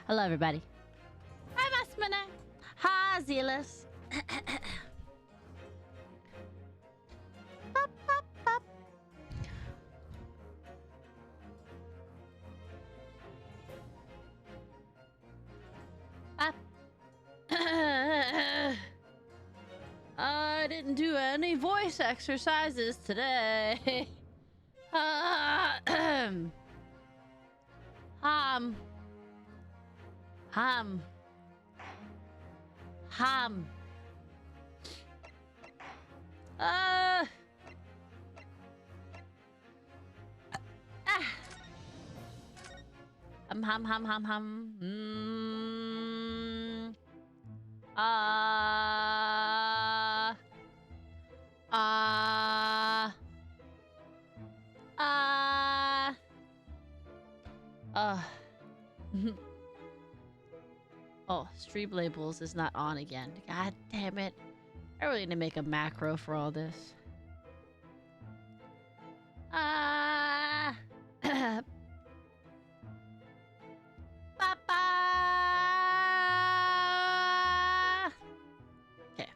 Hello, everybody. Hi, Masmina. Hi, Zealous. Pop, pop, pop. Pop. I didn't do any voice exercises today. Hum. Hum. Hum. Ah. Hum. Ah. Ah. Ah. Oh, stream labels is not on again. God damn it. I really need to make a macro for all this. Ah. Papa. Okay.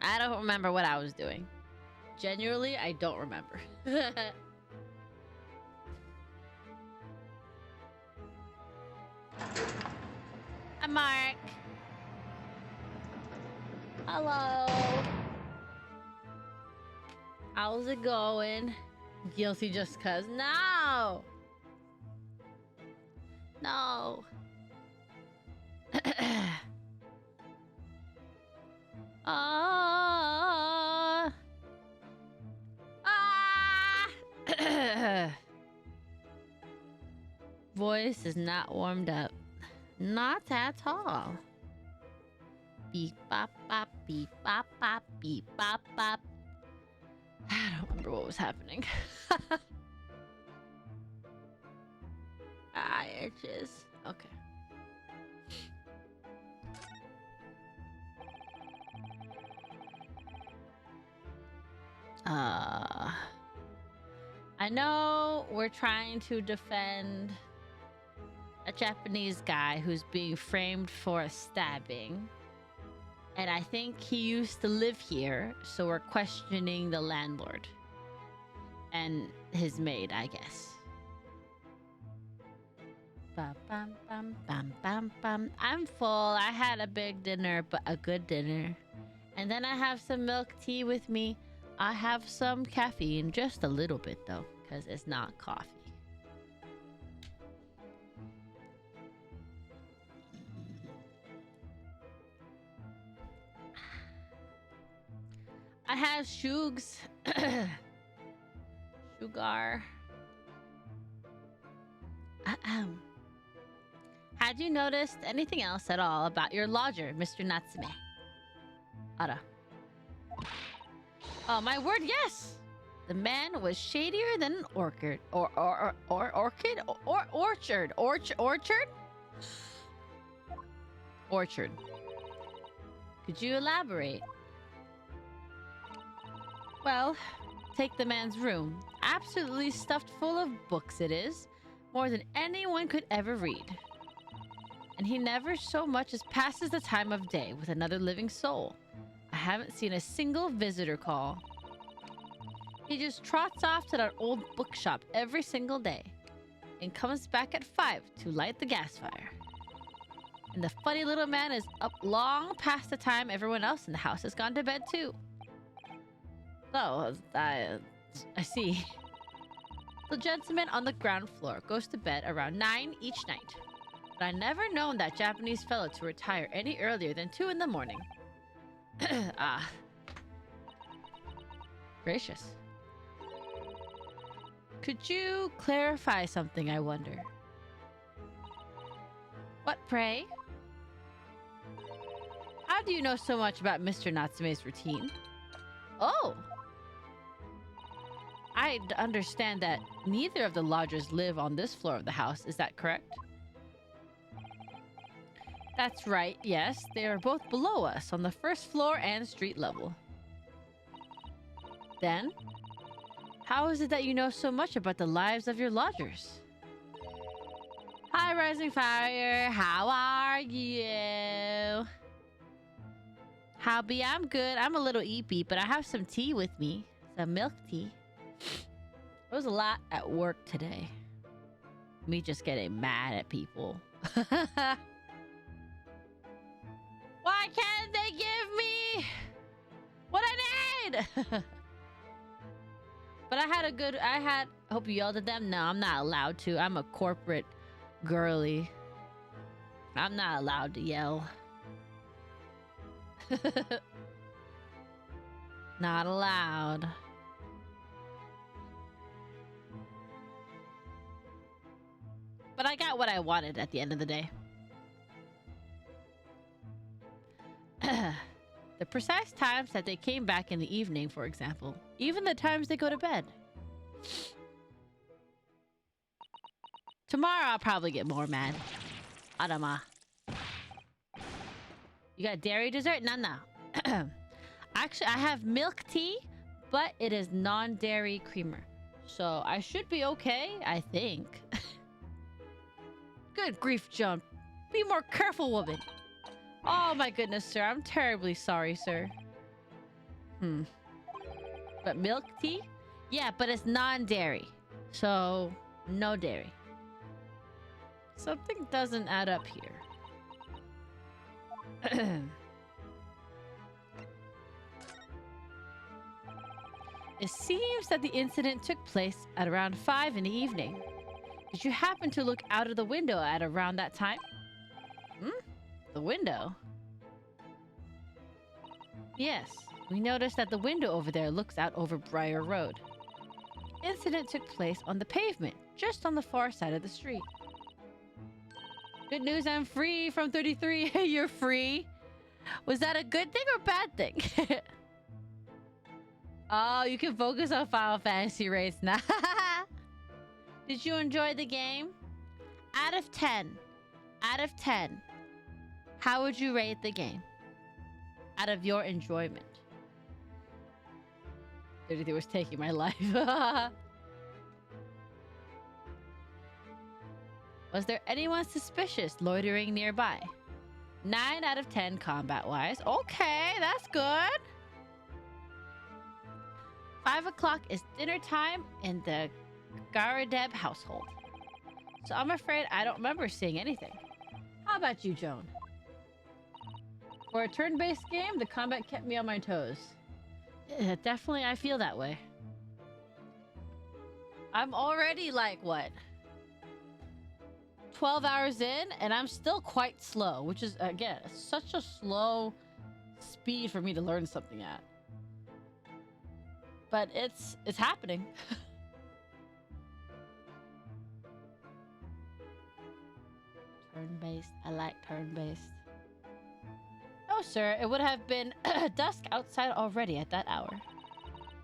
I don't remember what I was doing. Genuinely, I don't remember. Hi, Mark. Hello. How's it going? Guilty just cuz. No. No. Ah. Voice is not warmed up. Not at all. Beep bop bop beep bop bop beep bop bop. I don't remember what was happening. Itches. Okay. I know we're trying to defend a Japanese guy who's being framed for a stabbing. And I think he used to live here, so we're questioning the landlord. And his maid, I guess. Bum, bum, bum, bum, bum, bum. I'm full. I had a big dinner, but a good dinner. And then I have some milk tea with me. I have some caffeine, just a little bit though, because it's not coffee. I have shugs. Sugar. Had you noticed anything else at all about your lodger, Mr. Natsume? Ara. Oh, my word, yes! The man was shadier than an orchid. Orchid? Orchard? Orchard. Could you elaborate? Well, take the man's room. Absolutely stuffed full of books it is. More than anyone could ever read. And he never so much as passes the time of day with another living soul. I haven't seen a single visitor call. He just trots off to that old bookshop every single day and comes back at 5 to light the gas fire. And the funny little man is up long past the time everyone else in the house has gone to bed too. So, I see. The gentleman on the ground floor goes to bed around 9 each night. But I never known that Japanese fellow to retire any earlier than 2 in the morning. Ah. Gracious. Could you clarify something, I wonder? What, pray? How do you know so much about Mr. Natsume's routine? Oh! I understand that neither of the lodgers live on this floor of the house. Is that correct? That's right, yes. They are both below us on the first floor and street level. Then, How is it that you know so much about the lives of your lodgers? Hi, Rising Fire. How are you? Howbie, I'm good. I'm a little eepy, but I have some tea with me. Some milk tea. There was a lot at work today. Me just getting mad at people. Why can't they give me what I need? But I hope you yelled at them. No, I'm not allowed to. I'm a corporate girly. I'm not allowed to yell. Not allowed. But I got what I wanted at the end of the day. The precise times that they came back in the evening, for example. Even the times they go to bed. Tomorrow I'll probably get more mad. Adama. You got dairy dessert? No. Actually, I have milk tea, but it is non-dairy creamer. So I should be okay, I think. Good grief, John. Be more careful, woman. Oh my goodness, sir. I'm terribly sorry, sir. But milk tea? Yeah, but it's non-dairy. So, no dairy. Something doesn't add up here. It seems that the incident took place at around 5 in the evening. Did you happen to look out of the window at around that time? The window? Yes, we noticed that the window over there looks out over Briar Road. Incident took place on the pavement, just on the far side of the street. Good news, I'm free from 33. You're free? Was that a good thing or bad thing? Oh, you can focus on Final Fantasy raids now. Did you enjoy the game? Out of 10. Out of 10. How would you rate the game? Out of your enjoyment. 33 was taking my life. Was there anyone suspicious loitering nearby? 9 out of 10 combat-wise. Okay, that's good. 5 o'clock is dinner time in the Garadeb household. So I'm afraid I don't remember seeing anything. How about you, Joan? For a turn-based game, the combat kept me on my toes. Yeah, definitely, I feel that way. I'm already like, what? 12 hours in, and I'm still quite slow, which is, again, such a slow speed for me to learn something at. But it's happening. Turn-based. I like turn-based. No, sir. It would have been dusk outside already at that hour.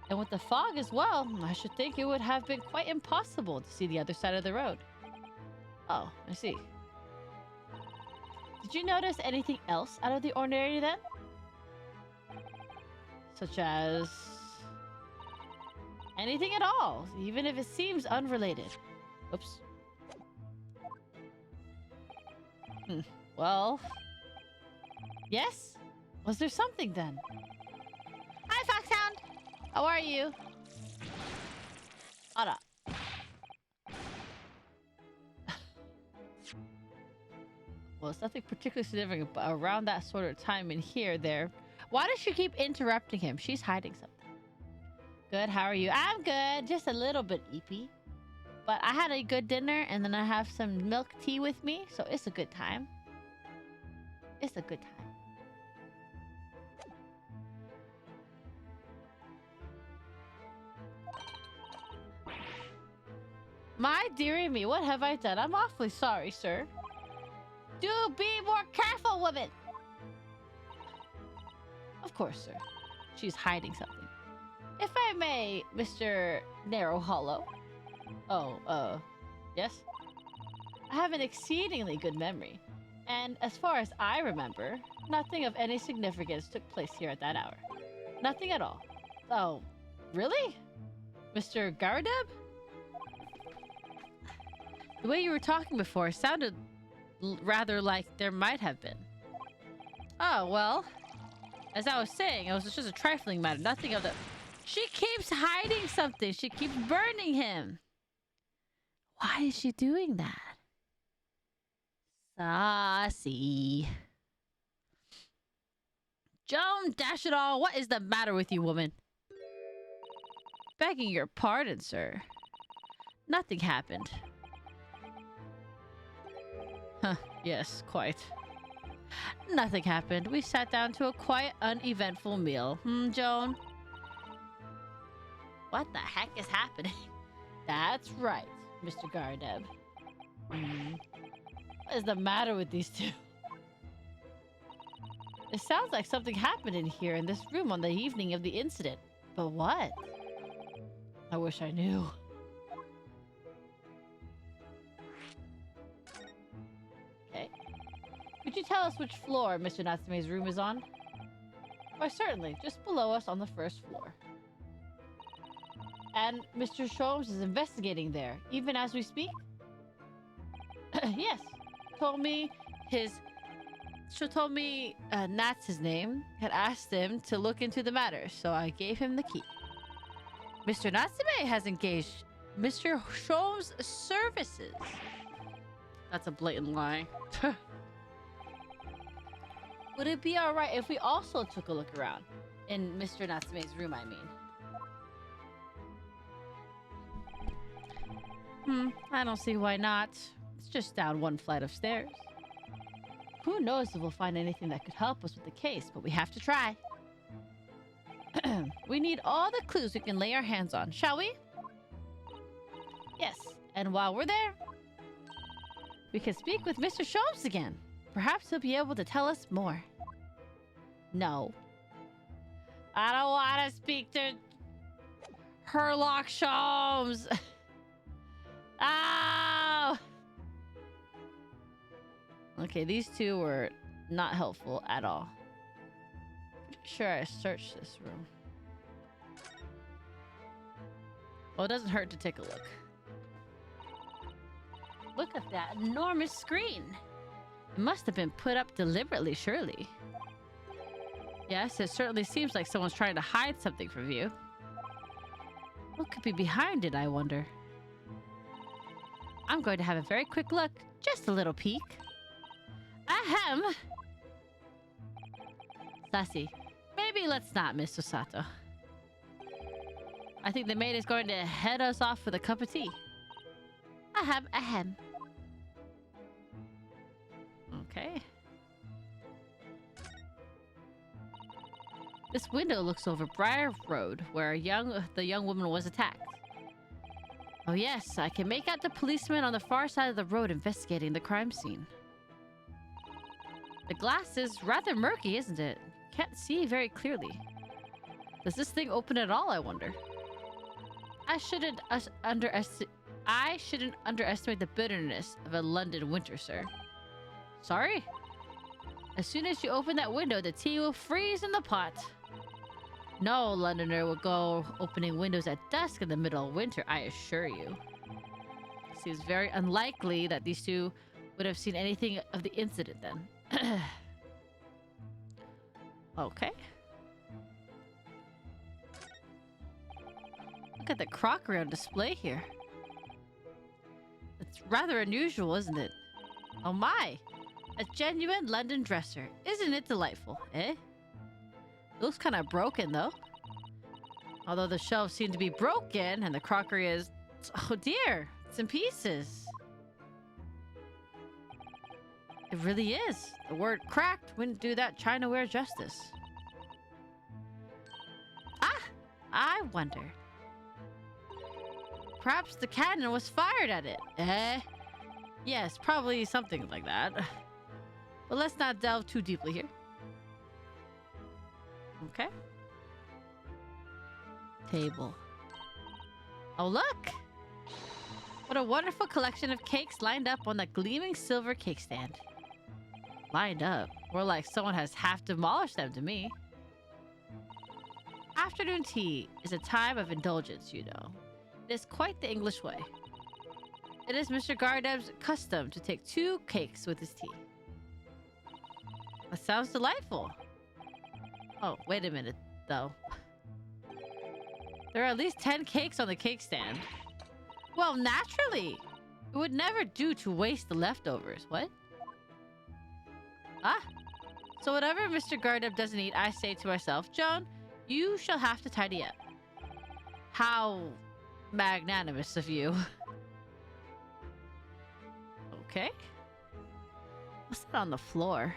And with the fog as well, I should think it would have been quite impossible to see the other side of the road. Oh, I see. Did you notice anything else out of the ordinary then? Such as... anything at all, even if it seems unrelated. Oops. Well... yes? Was there something then? Hi, Foxhound! How are you? Hold up. Well, it's nothing particularly significant, but around that sort of time in here, there... Why does she keep interrupting him? She's hiding something. Good, how are you? I'm good, just a little bit eepy. But I had a good dinner, and then I have some milk tea with me, so it's a good time. It's a good time. My dearie me, what have I done? I'm awfully sorry, sir. Do be more careful, woman! Of course, sir. She's hiding something. If I may, Mr. Narrow Hollow. Oh, yes? I have an exceedingly good memory. And as far as I remember, nothing of any significance took place here at that hour. Nothing at all. Oh, really? Mr. Gardeb? The way you were talking before sounded rather like there might have been. Oh, well. As I was saying, it was just a trifling matter. Nothing of the... She keeps hiding something. She keeps burning him. Why is she doing that? Saucy. Joan, dash it all. What is the matter with you, woman? Begging your pardon, sir. Nothing happened. Huh, yes, quite. Nothing happened. We sat down to a quiet, uneventful meal. Joan? What the heck is happening? That's right, Mr. Gardeb. What is the matter with these two? It sounds like something happened in here in this room on the evening of the incident. But what? I wish I knew. Okay. Could you tell us which floor Mr. Natsume's room is on? Why, certainly. Just below us on the first floor. And Mr. Sholmes is investigating there, even as we speak? Yes. Told me Nat's his name, had asked him to look into the matter, so I gave him the key. Mr. Natsume has engaged Mr. Sholmes' services. That's a blatant lie. Would it be alright if we also took a look around? In Mr. Natsume's room, I mean. I don't see why not. It's just down one flight of stairs. Who knows if we'll find anything that could help us with the case, but we have to try. We need all the clues we can lay our hands on, shall we? Yes, and while we're there, we can speak with Mr. Sholmes again. Perhaps he'll be able to tell us more. No. I don't want to speak to Herlock Sholmes. Oh! Okay, these two were not helpful at all. Sure, I searched this room. Well, it doesn't hurt to take a look. Look at that enormous screen. It must have been put up deliberately, surely. Yes, it certainly seems like someone's trying to hide something from you. What could be behind it, I wonder? I'm going to have a very quick look. Just a little peek. Ahem! Sassy, maybe let's not, Mr. Sato. I think the maid is going to head us off with a cup of tea. Ahem. Okay. This window looks over Briar Road, where the young woman was attacked. Oh yes, I can make out the policeman on the far side of the road investigating the crime scene. The glass is rather murky, isn't it? Can't see very clearly. Does this thing open at all, I wonder? I shouldn't underestimate the bitterness of a London winter, sir. Sorry? As soon as you open that window, the tea will freeze in the pot. No Londoner will go opening windows at dusk in the middle of winter, I assure you. Seems very unlikely that these two would have seen anything of the incident then. Okay. Look at the crockery on display here. It's rather unusual, isn't it? Oh my! A genuine London dresser. Isn't it delightful, eh? Looks kind of broken, though. Although the shelves seem to be broken and the crockery is... Oh dear! It's in pieces. It really is. The word cracked wouldn't do that chinaware justice. Ah! I wonder. Perhaps the cannon was fired at it. Eh? Yes, probably something like that. But let's not delve too deeply here. Okay. Table. Oh, look! What a wonderful collection of cakes lined up on that gleaming silver cake stand. Lined up? More like someone has half demolished them to me. Afternoon tea is a time of indulgence, you know. It is quite the English way. It is Mr. Gardeb's custom to take 2 cakes with his tea. That sounds delightful. Oh, wait a minute, though. There are at least 10 cakes on the cake stand. Well, naturally! It would never do to waste the leftovers. What? Ah! So whatever Mr. Gardeb doesn't eat, I say to myself, Joan, you shall have to tidy up. How magnanimous of you. Okay. What's that on the floor?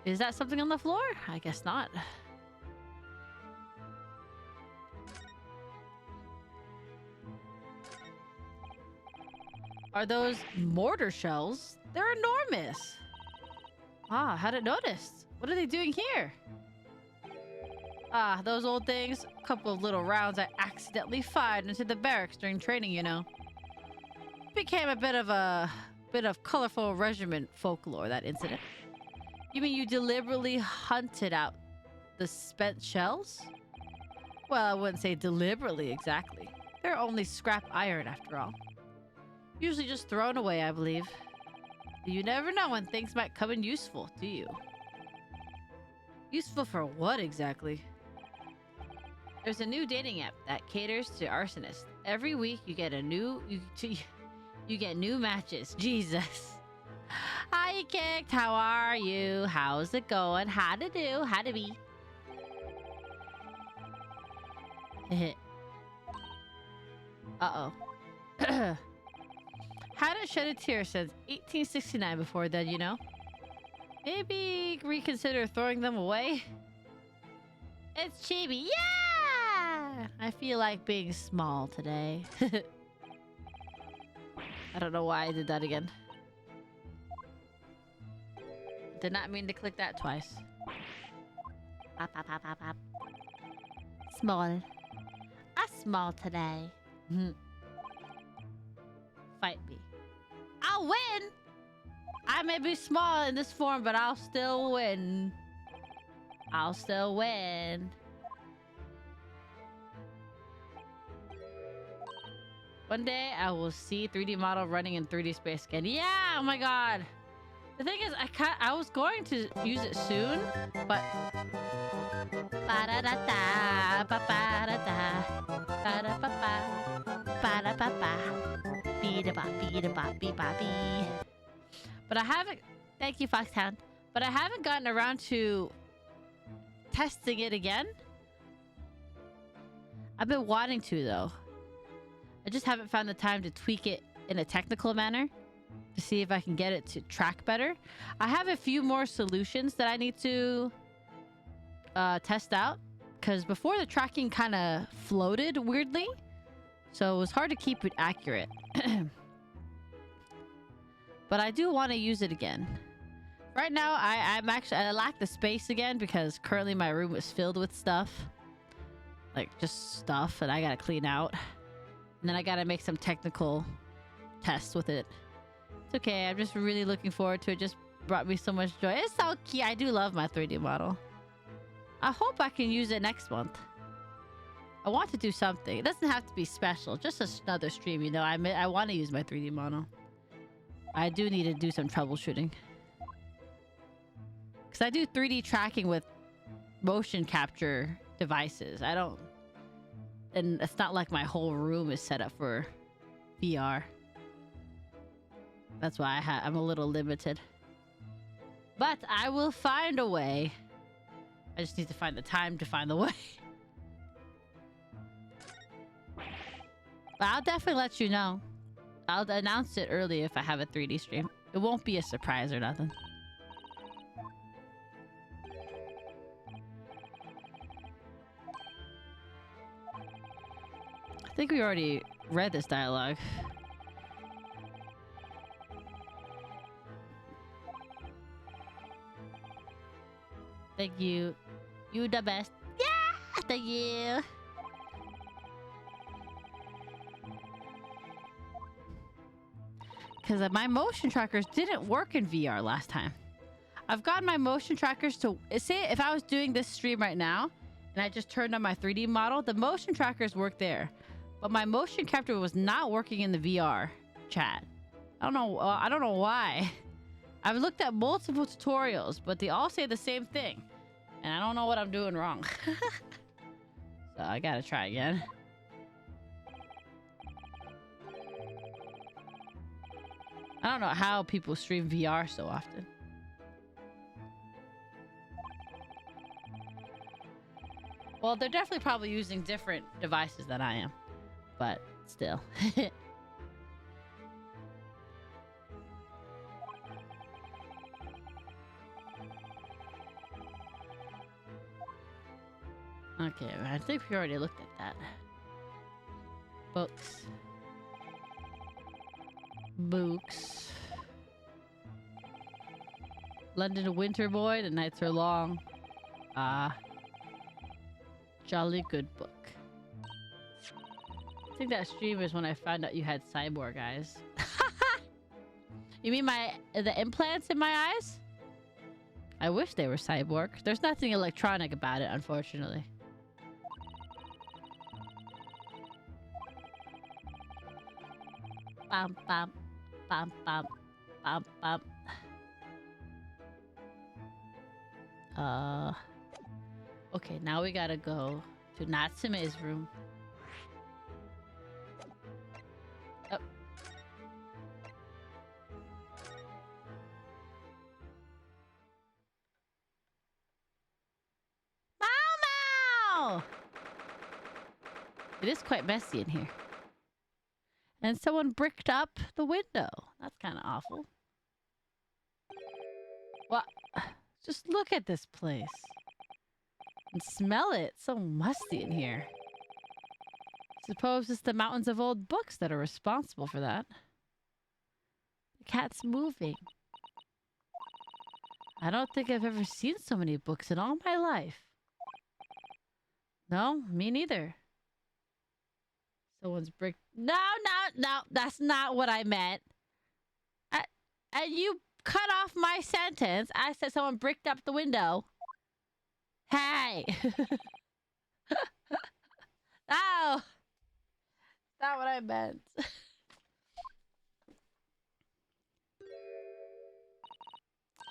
Is that something on the floor? I guess not. Are those mortar shells? They're enormous. Ah, hadn't noticed. What are they doing here? Ah, those old things. A couple of little rounds I accidentally fired into the barracks during training, you know. Became a bit of colorful regiment folklore, that incident. You mean you deliberately hunted out the spent shells? Well, I wouldn't say deliberately exactly. They're only scrap iron after all. Usually just thrown away, I believe. You never know when things might come in useful, do you? Useful for what exactly? There's a new dating app that caters to arsonists. Every week you get you get new matches. Jesus. Hi, Kicked. How are you? How's it going? How to do? How to be? Uh-oh. Hadn't shed a tear since 1869 before then, you know? Maybe reconsider throwing them away? It's Chibi. Yeah! I feel like being small today. I don't know why I did that again. Did not mean to click that twice. Pop, pop, pop, pop, pop. Small. I'm small today. Fight me. I'll win! I may be small in this form, but I'll still win. I'll still win. One day, I will see 3D model running in 3D space again. Yeah! Oh my god! The thing is, I was going to use it soon, but... Ba-da-da-da, ba-ba-da-da, ba-da-ba-ba, ba-da-ba-ba, bee-da-ba-bee-da-ba-bee-ba-bee. But I haven't... Thank you, Foxhound. But I haven't gotten around to testing it again. I've been wanting to, though. I just haven't found the time to tweak it in a technical manner to see if I can get it to track better. I have a few more solutions that I need to test out, because before the tracking kind of floated weirdly, so it was hard to keep it accurate. But I do want to use it again. Right now, I lack the space again because currently my room is filled with stuff. Like, just stuff that I gotta clean out. And then I gotta make some technical tests with it. It's okay, I'm just really looking forward to it. Just brought me so much joy. It's so cute. I do love my 3D model. I hope I can use it next month. I want to do something. It doesn't have to be special. Just another stream, you know. I want to use my 3D model. I do need to do some troubleshooting. Because I do 3D tracking with motion capture devices. I don't... And it's not like my whole room is set up for VR. That's why I'm a little limited. But I will find a way. I just need to find the time to find the way. But I'll definitely let you know. I'll announce it early if I have a 3D stream. It won't be a surprise or nothing. I think we already read this dialogue. Thank you. You the best. Yeah! Thank you. Because my motion trackers didn't work in VR last time. I've gotten my motion trackers to... Say if I was doing this stream right now, and I just turned on my 3D model, the motion trackers work there. But my motion capture was not working in the VR chat. I don't know why. I've looked at multiple tutorials, but they all say the same thing. And I don't know what I'm doing wrong. So I gotta try again. I don't know how people stream VR so often. Well, they're definitely probably using different devices than I am. But still. Okay, I think we already looked at that. Books. Books. London Winter Boy, the nights are long. Ah. Jolly good book. I think that stream is when I found out you had cyborg eyes. You mean the implants in my eyes? I wish they were cyborg. There's nothing electronic about it, unfortunately. Bum bum bum bum bum bum. Okay, now we gotta go to Natsume's room. Oh. Mau! It is quite messy in here. And someone bricked up the window. That's kind of awful. What? Just look at this place. And smell it. It's so musty in here. Suppose it's the mountains of old books that are responsible for that. The cat's moving. I don't think I've ever seen so many books in all my life. No, me neither. Someone's brick. No, that's not what I meant. And you cut off my sentence. I said someone bricked up the window. Hey. No. Not what I meant.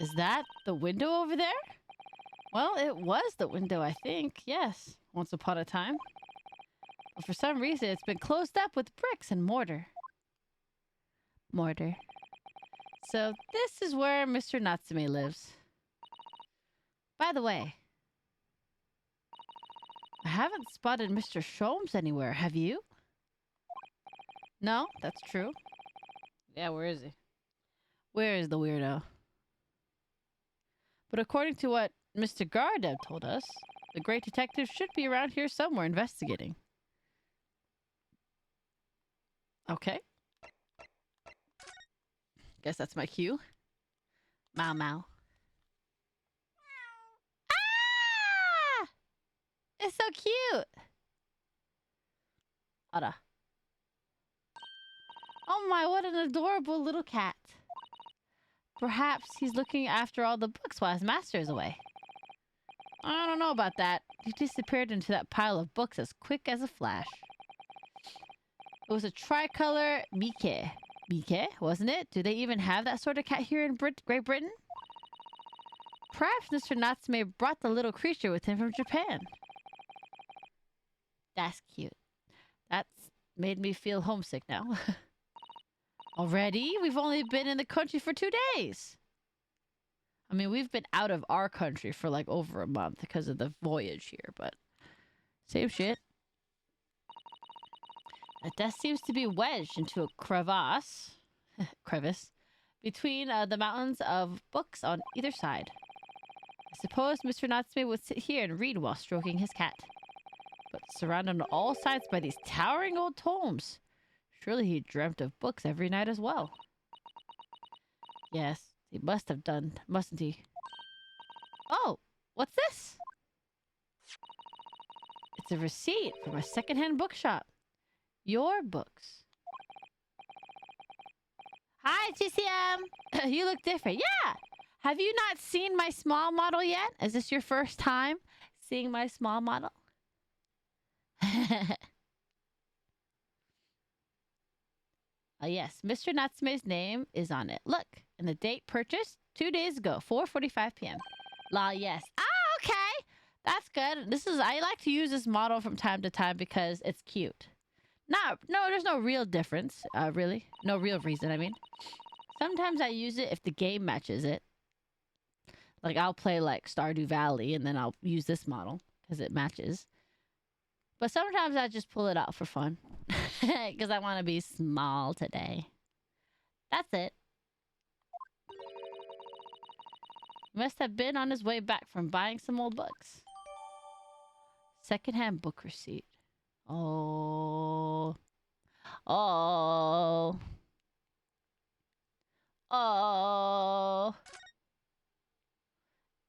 Is that the window over there? Well, it was the window, I think. Yes, once upon a time. But for some reason, it's been closed up with bricks and mortar. Mortar. So this is where Mr. Natsume lives. By the way, I haven't spotted Mr. Sholmes anywhere, have you? No, that's true. Yeah, where is he? Where is the weirdo? But according to what Mr. Gardeb told us, the great detective should be around here somewhere investigating. Okay. Guess that's my cue. Mau Mau. Ah! It's so cute. Ada. Oh my, what an adorable little cat. Perhaps he's looking after all the books while his master is away. I don't know about that. He disappeared into that pile of books as quick as a flash. It was a tricolor Mike. Mike, wasn't it? Do they even have that sort of cat here in Great Britain? Perhaps Mr. Natsume brought the little creature with him from Japan. That's cute. That's made me feel homesick now. Already? We've only been in the country for 2 days. I mean, we've been out of our country for like over a month because of the voyage here, but same shit. The desk seems to be wedged into a crevice between the mountains of books on either side. I suppose Mr. Natsume would sit here and read while stroking his cat. But surrounded on all sides by these towering old tomes. Surely he dreamt of books every night as well. Yes, he must have done, mustn't he? Oh, what's this? It's a receipt from a secondhand bookshop. Your books. Hi, GCM. You look different. Yeah. Have you not seen my small model yet? Is this your first time seeing my small model? Yes, Mr. Natsume's name is on it. Look, and the date purchased 2 days ago, 4:45 p.m. La, yes. Ah, okay. That's good. I like to use this model from time to time because it's cute. No, there's no real difference, really. No real reason, I mean. Sometimes I use it if the game matches it. Like, I'll play, like, Stardew Valley, and then I'll use this model because it matches. But sometimes I just pull it out for fun. Because I want to be small today. That's it. Must have been on his way back from buying some old books. Secondhand book receipt. Oh. Oh. Oh.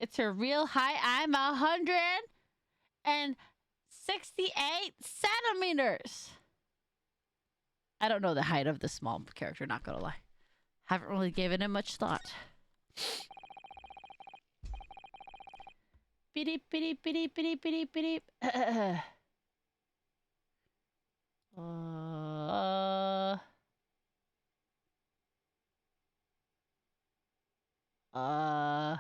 It's her real height. I'm 168 centimeters. I don't know the height of the small character, not gonna lie. Haven't really given it much thought. Beep, beep, beep, beep, beep, beep. uh, uh,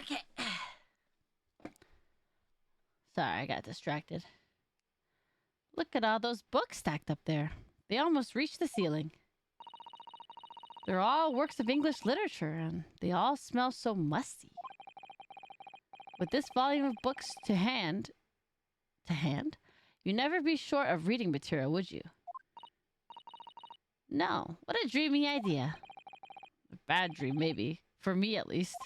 Okay. Sorry, I got distracted. Look at all those books stacked up there. They almost reach the ceiling. They're all works of English literature, and they all smell so musty. With this volume of books to hand, you'd never be short of reading material, would you? No. What a dreamy idea. A bad dream, maybe. For me, at least.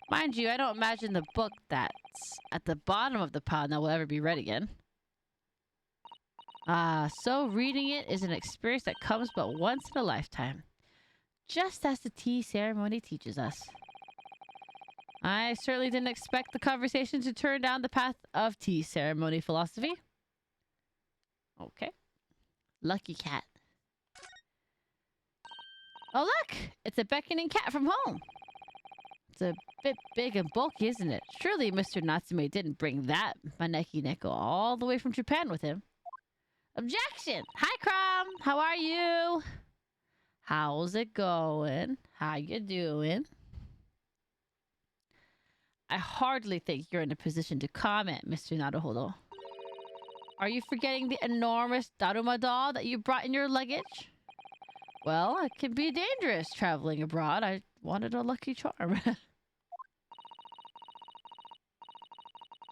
Mind you, I don't imagine the book that's at the bottom of the pile now will ever be read again. So reading it is an experience that comes but once in a lifetime. Just as the tea ceremony teaches us. I certainly didn't expect the conversation to turn down the path of tea ceremony philosophy. Okay. Lucky cat. Oh look! It's a beckoning cat from home. It's a bit big and bulky, isn't it? Surely Mr. Natsume didn't bring that Maneki Neko all the way from Japan with him. Objection! Hi, Crom! How are you? How's it going? How you doing? I hardly think you're in a position to comment, Mr. Naruhodo. Are you forgetting the enormous Daruma doll that you brought in your luggage? Well, it can be dangerous traveling abroad. I wanted a lucky charm.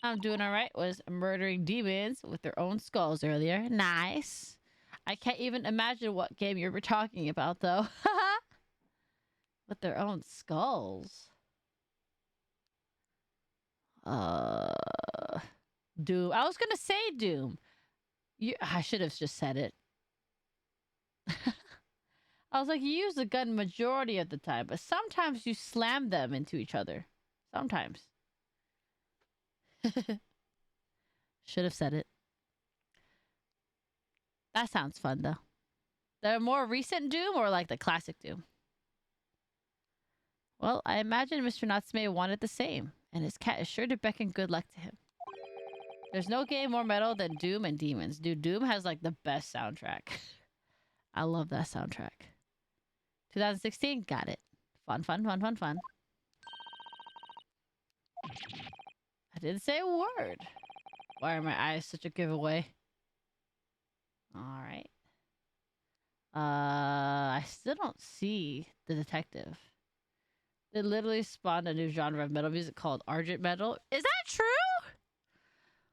I'm doing alright. Was murdering demons with their own skulls earlier. Nice. I can't even imagine what game you were talking about, though. With their own skulls. Doom. I was gonna say Doom. I should have just said it. I was like, you use the gun majority of the time, but sometimes you slam them into each other. Sometimes. Should have said it. That sounds fun, though. The more recent Doom or like the classic Doom? Well, I imagine Mr. Natsume wanted the same, and his cat is sure to beckon good luck to him. There's no game more metal than Doom and Demons. Dude, Doom has like the best soundtrack. I love that soundtrack. 2016, got it. Fun, fun, fun, fun, fun. I didn't say a word. Why are my eyes such a giveaway? Alright. I still don't see the detective. They literally spawned a new genre of metal music called Argent Metal. Is that true?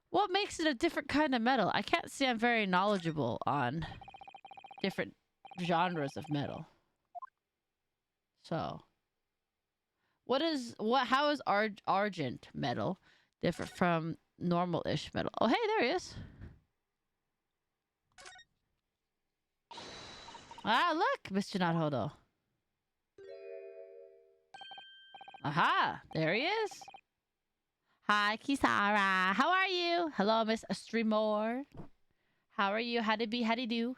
What makes it a different kind of metal? I can't say I'm very knowledgeable on different genres of metal. So, how is Argent Metal different from normal-ish metal? Oh, hey, there he is. Ah, look, Mr. Naruhodo. Aha, there he is. Hi, Kisara. How are you? Hello, Miss Streamore. How are you? How do do?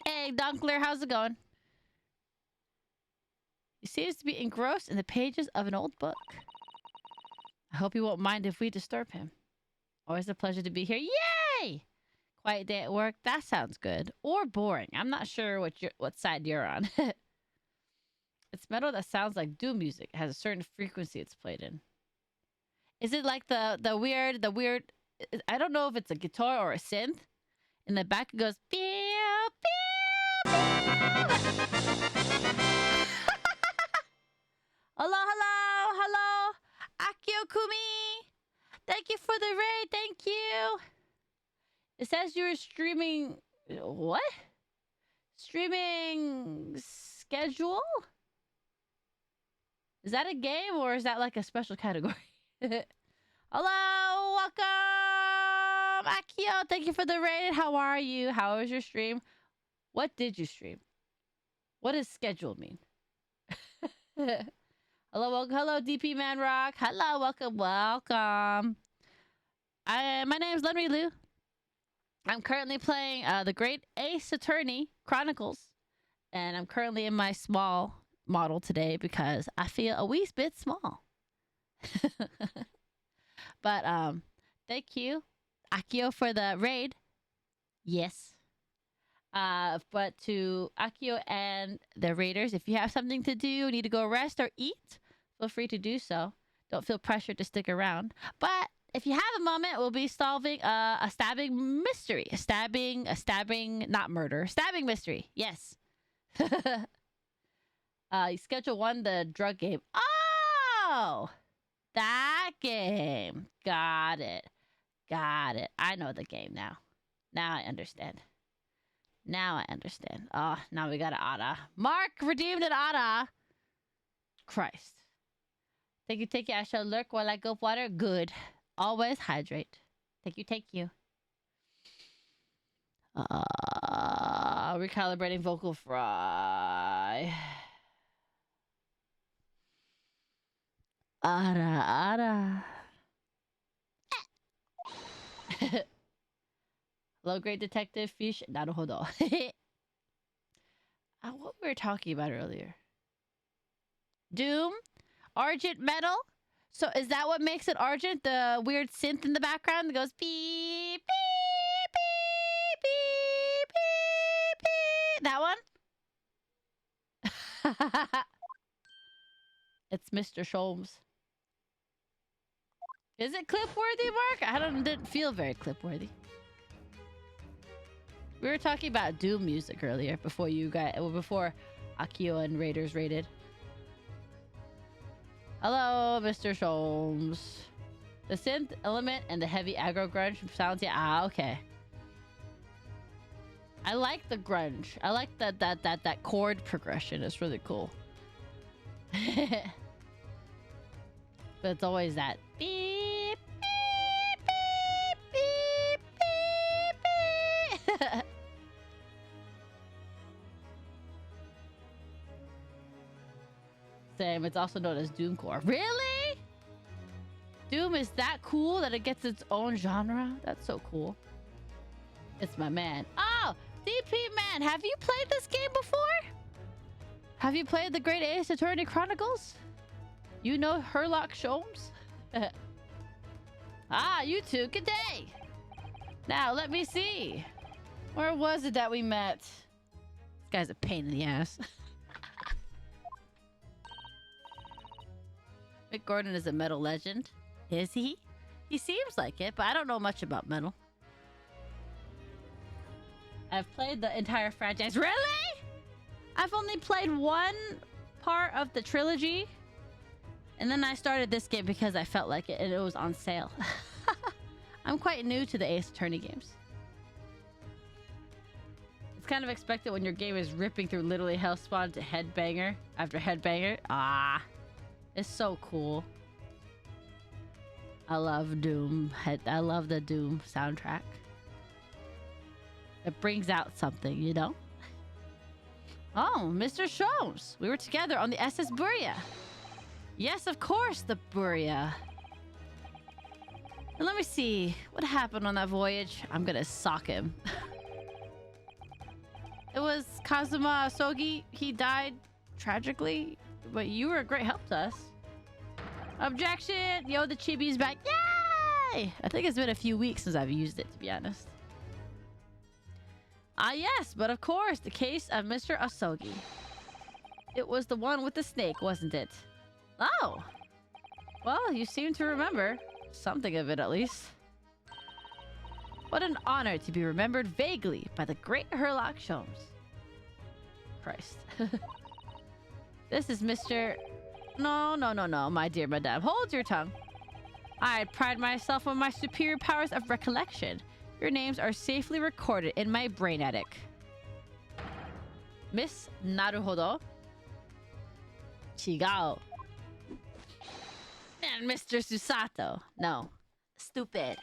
Hey, Dunkler, how's it going? He seems to be engrossed in the pages of an old book. I hope he won't mind if we disturb him. Always a pleasure to be here. Yay! Quiet day at work. That sounds good. Or boring. I'm not sure what side you're on. It's metal that sounds like doom music. It has a certain frequency it's played in. Is it like the weird? I don't know if it's a guitar or a synth. In the back it goes pew pew pew. Hello. Akio Kumi. Thank you for the raid. Thank you. It says you're streaming. What? Streaming schedule? Is that a game or is that like a special category? Hello, welcome, Akio. Thank you for the raid. How are you? How was your stream? What did you stream? What does schedule mean? Hello, DP Man Rock. Hello, welcome. My name is Lenry Liu. I'm currently playing the Great Ace Attorney Chronicles, and I'm currently in my small model today because I feel a wee bit small. But thank you, Akio, for the raid. Yes. But to Akio and the raiders, if you have something to do, need to go rest or eat, feel free to do so. Don't feel pressured to stick around. But if you have a moment, we'll be solving a stabbing mystery. A stabbing, not murder. Stabbing mystery. Yes. Schedule 1, the drug game. Oh! That game. Got it. I know the game now. Now I understand. Oh, now we got an ADA. Mark redeemed an ADA. Christ. Thank you. I shall lurk while I go water. Good. Always hydrate. Thank you. Recalibrating vocal fry. Ara. Hello, great detective fish. Naruhodo. What we were talking about earlier. Doom? Argent metal? So is that what makes it Argent? The weird synth in the background that goes beep, beep, beep, beep, beep, beep. That one? It's Mr. Sholmes. Is it clip-worthy, Mark? Didn't feel very clip-worthy. We were talking about Doom music earlier before Akio and Raiders raided. Hello, Mr. Sholmes. The synth element and the heavy aggro grunge sounds. Yeah, okay. I like the grunge. I like that chord progression. It's really cool. But it's always that beep beep beep beep beep. Same. It's also known as Doomcore. Really? Doom is that cool that it gets its own genre? That's so cool. It's my man. Oh, DP Man, have you played this game before? Have you played the Great Ace Attorney Chronicles? You know Herlock Sholmes? You two. Good day. Now, let me see. Where was it that we met? This guy's a pain in the ass. Mick Gordon is a metal legend. Is he? He seems like it, but I don't know much about metal. I've played the entire franchise. Really? I've only played one part of the trilogy. And then I started this game because I felt like it and it was on sale. I'm quite new to the Ace Attorney games. It's kind of expected when your game is ripping through literally Hellspawn to headbanger after headbanger. It's so cool. I love Doom. I love the Doom soundtrack. It brings out something, you know? Oh, Mr. Sholmes. We were together on the SS Buria. Yes, of course, the Buria. And let me see. What happened on that voyage? I'm gonna sock him. It was Kazuma Sogi. He died tragically. but you were a great help to us. Objection! Yo, the chibi's back. Yay! I think it's been a few weeks since I've used it, to be honest. Ah, yes, but of course, the case of Mr. Asogi. It was the one with the snake, wasn't it? Oh! Well, you seem to remember. Something of it, at least. What an honor to be remembered vaguely by the great Herlock Sholmes. Christ. This is Mr... No, my dear madame. Hold your tongue. I pride myself on my superior powers of recollection. Your names are safely recorded in my brain attic. Miss Naruhodo. Chigao. And Mr. Susato. No. Stupid.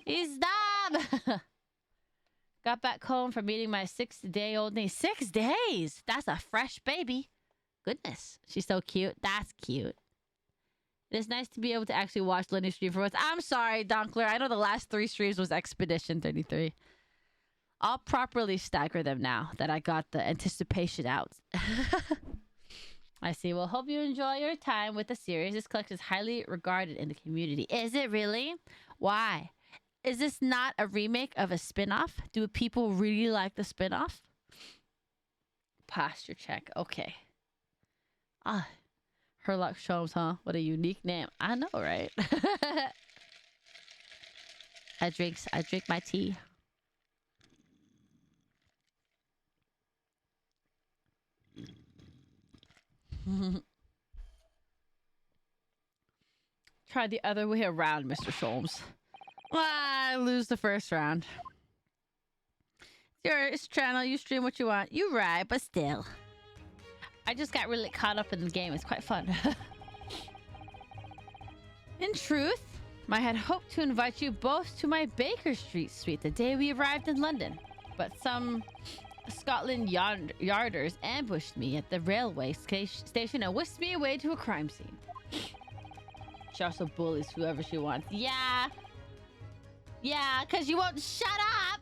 He's dumb! Got back home from meeting my 6-day-old niece. 6 days? That's a fresh baby. Goodness. She's so cute. That's cute. It is nice to be able to actually watch Lenny stream for once. I'm sorry, Donkler. I know the last 3 streams was Expedition 33. I'll properly stagger them now that I got the anticipation out. I see. Well, hope you enjoy your time with the series. This collection is highly regarded in the community. Is it really? Why? Is this not a remake of a spin-off? Do people really like the spin-off? Posture check. Okay. Ah. Herlock Sholmes, huh? What a unique name. I know, right? I drink my tea. Try the other way around, Mr. Sholmes. I lose the first round. It's your channel. You stream what you want. You right, but still. I just got really caught up in the game. It's quite fun. In truth, I had hoped to invite you both to my Baker Street suite the day we arrived in London. But some Scotland Yarders ambushed me at the railway station and whisked me away to a crime scene. She also bullies whoever she wants. Yeah. Yeah, because you won't shut up.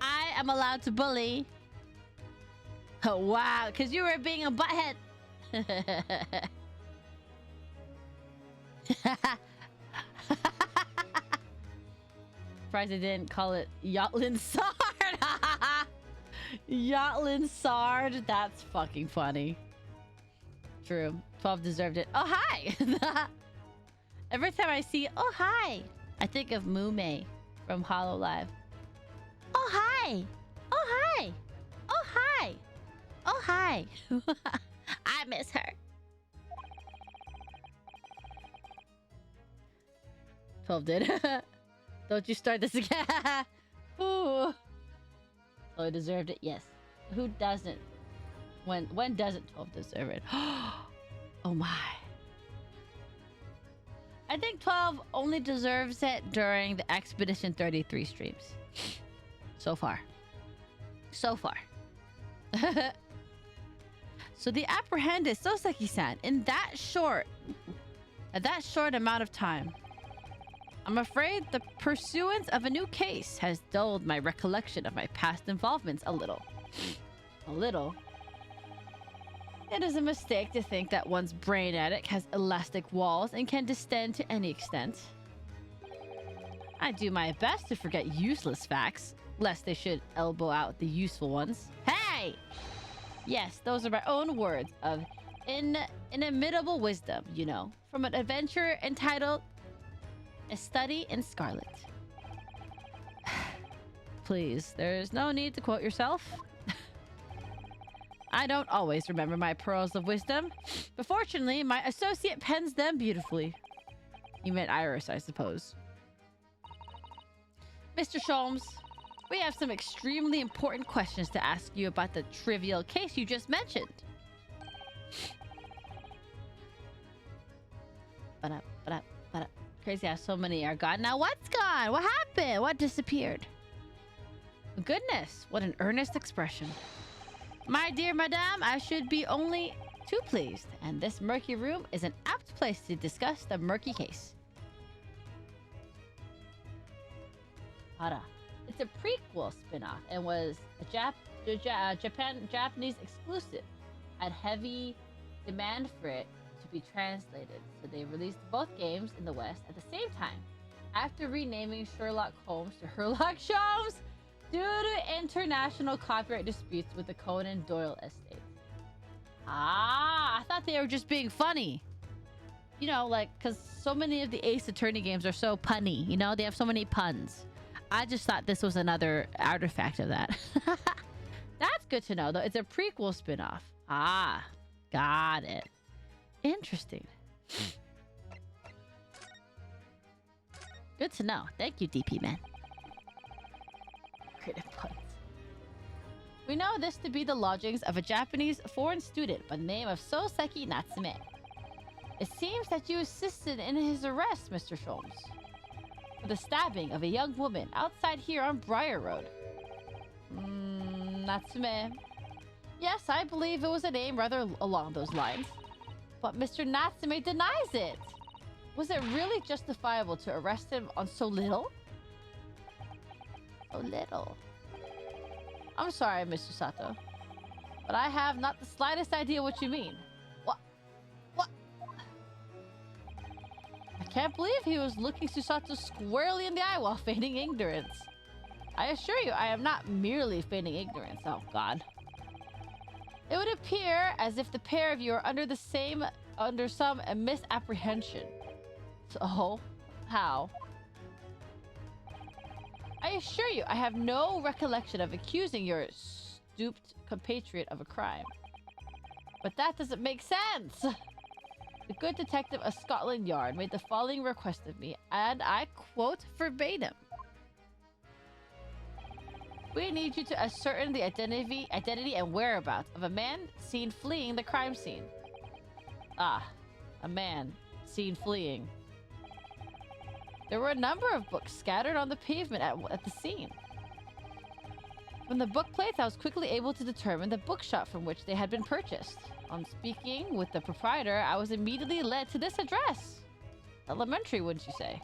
I am allowed to bully. Oh, wow, because you were being a butthead. Surprised I didn't call it Yachtland Sard. Yachtland Sard. That's fucking funny. True. 12 deserved it. Oh, hi. Every time I see, oh, hi, I think of Mume from Hololive. Oh, hi. Oh, hi. Oh, hi. Oh, hi. I miss her. 12 did. Don't you start this again. Ooh. Oh, I deserved it. Yes. Who doesn't? When doesn't 12 deserve it? Oh my. I think 12 only deserves it during the Expedition 33 streams. So far. So far. So the apprehended Soseki-san in that short amount of time. I'm afraid the pursuance of a new case has dulled my recollection of my past involvements a little. A little? It is a mistake to think that one's brain attic has elastic walls and can distend to any extent. I do my best to forget useless facts, lest they should elbow out the useful ones. Hey! Yes, those are my own words of inimitable wisdom, you know, from an adventure entitled A Study in Scarlet. Please, there's no need to quote yourself. I don't always remember my pearls of wisdom, but fortunately, my associate pens them beautifully. You meant Iris, I suppose. Mr. Sholmes, we have some extremely important questions to ask you about the trivial case you just mentioned. Crazy how so many are gone. Now what's gone? What happened? What disappeared? Goodness, what an earnest expression. My dear madame, I should be only too pleased, and this murky room is an apt place to discuss the murky case. Hara. It's a prequel spin-off and was Japanese exclusive, had heavy demand for it to be translated, so they released both games in the West at the same time. After renaming Sherlock Holmes to Herlock Sholmes due to international copyright disputes with the Conan Doyle estate. Ah, I thought they were just being funny. You know, like, because so many of the Ace Attorney games are so punny. You know, they have so many puns. I just thought this was another artifact of that. That's good to know, though. It's a prequel spin-off. Ah, got it. Interesting. Good to know. Thank you, DP man. Creative puns. We know this to be the lodgings of a Japanese foreign student by the name of Soseki Natsume. It seems that you assisted in his arrest, Mr. Sholmes, for the stabbing of a young woman outside here on Briar Road. Natsume. Yes, I believe it was a name rather along those lines. But Mr. Natsume denies it. Was it really justifiable to arrest him on so little? So little. I'm sorry, Mr. Sato, but I have not the slightest idea what you mean. What? I can't believe he was looking Susato squarely in the eye while feigning ignorance. I assure you, I am not merely feigning ignorance. Oh, God. It would appear as if the pair of you are under some misapprehension. So, how? I assure you, I have no recollection of accusing your stooped compatriot of a crime. But that doesn't make sense! The good detective of Scotland Yard made the following request of me, and I quote verbatim. We need you to ascertain the identity and whereabouts of a man seen fleeing the crime scene. Ah, a man seen fleeing. There were a number of books scattered on the pavement at the scene. From the book plates, I was quickly able to determine the bookshop from which they had been purchased. On speaking with the proprietor, I was immediately led to this address. Elementary, wouldn't you say?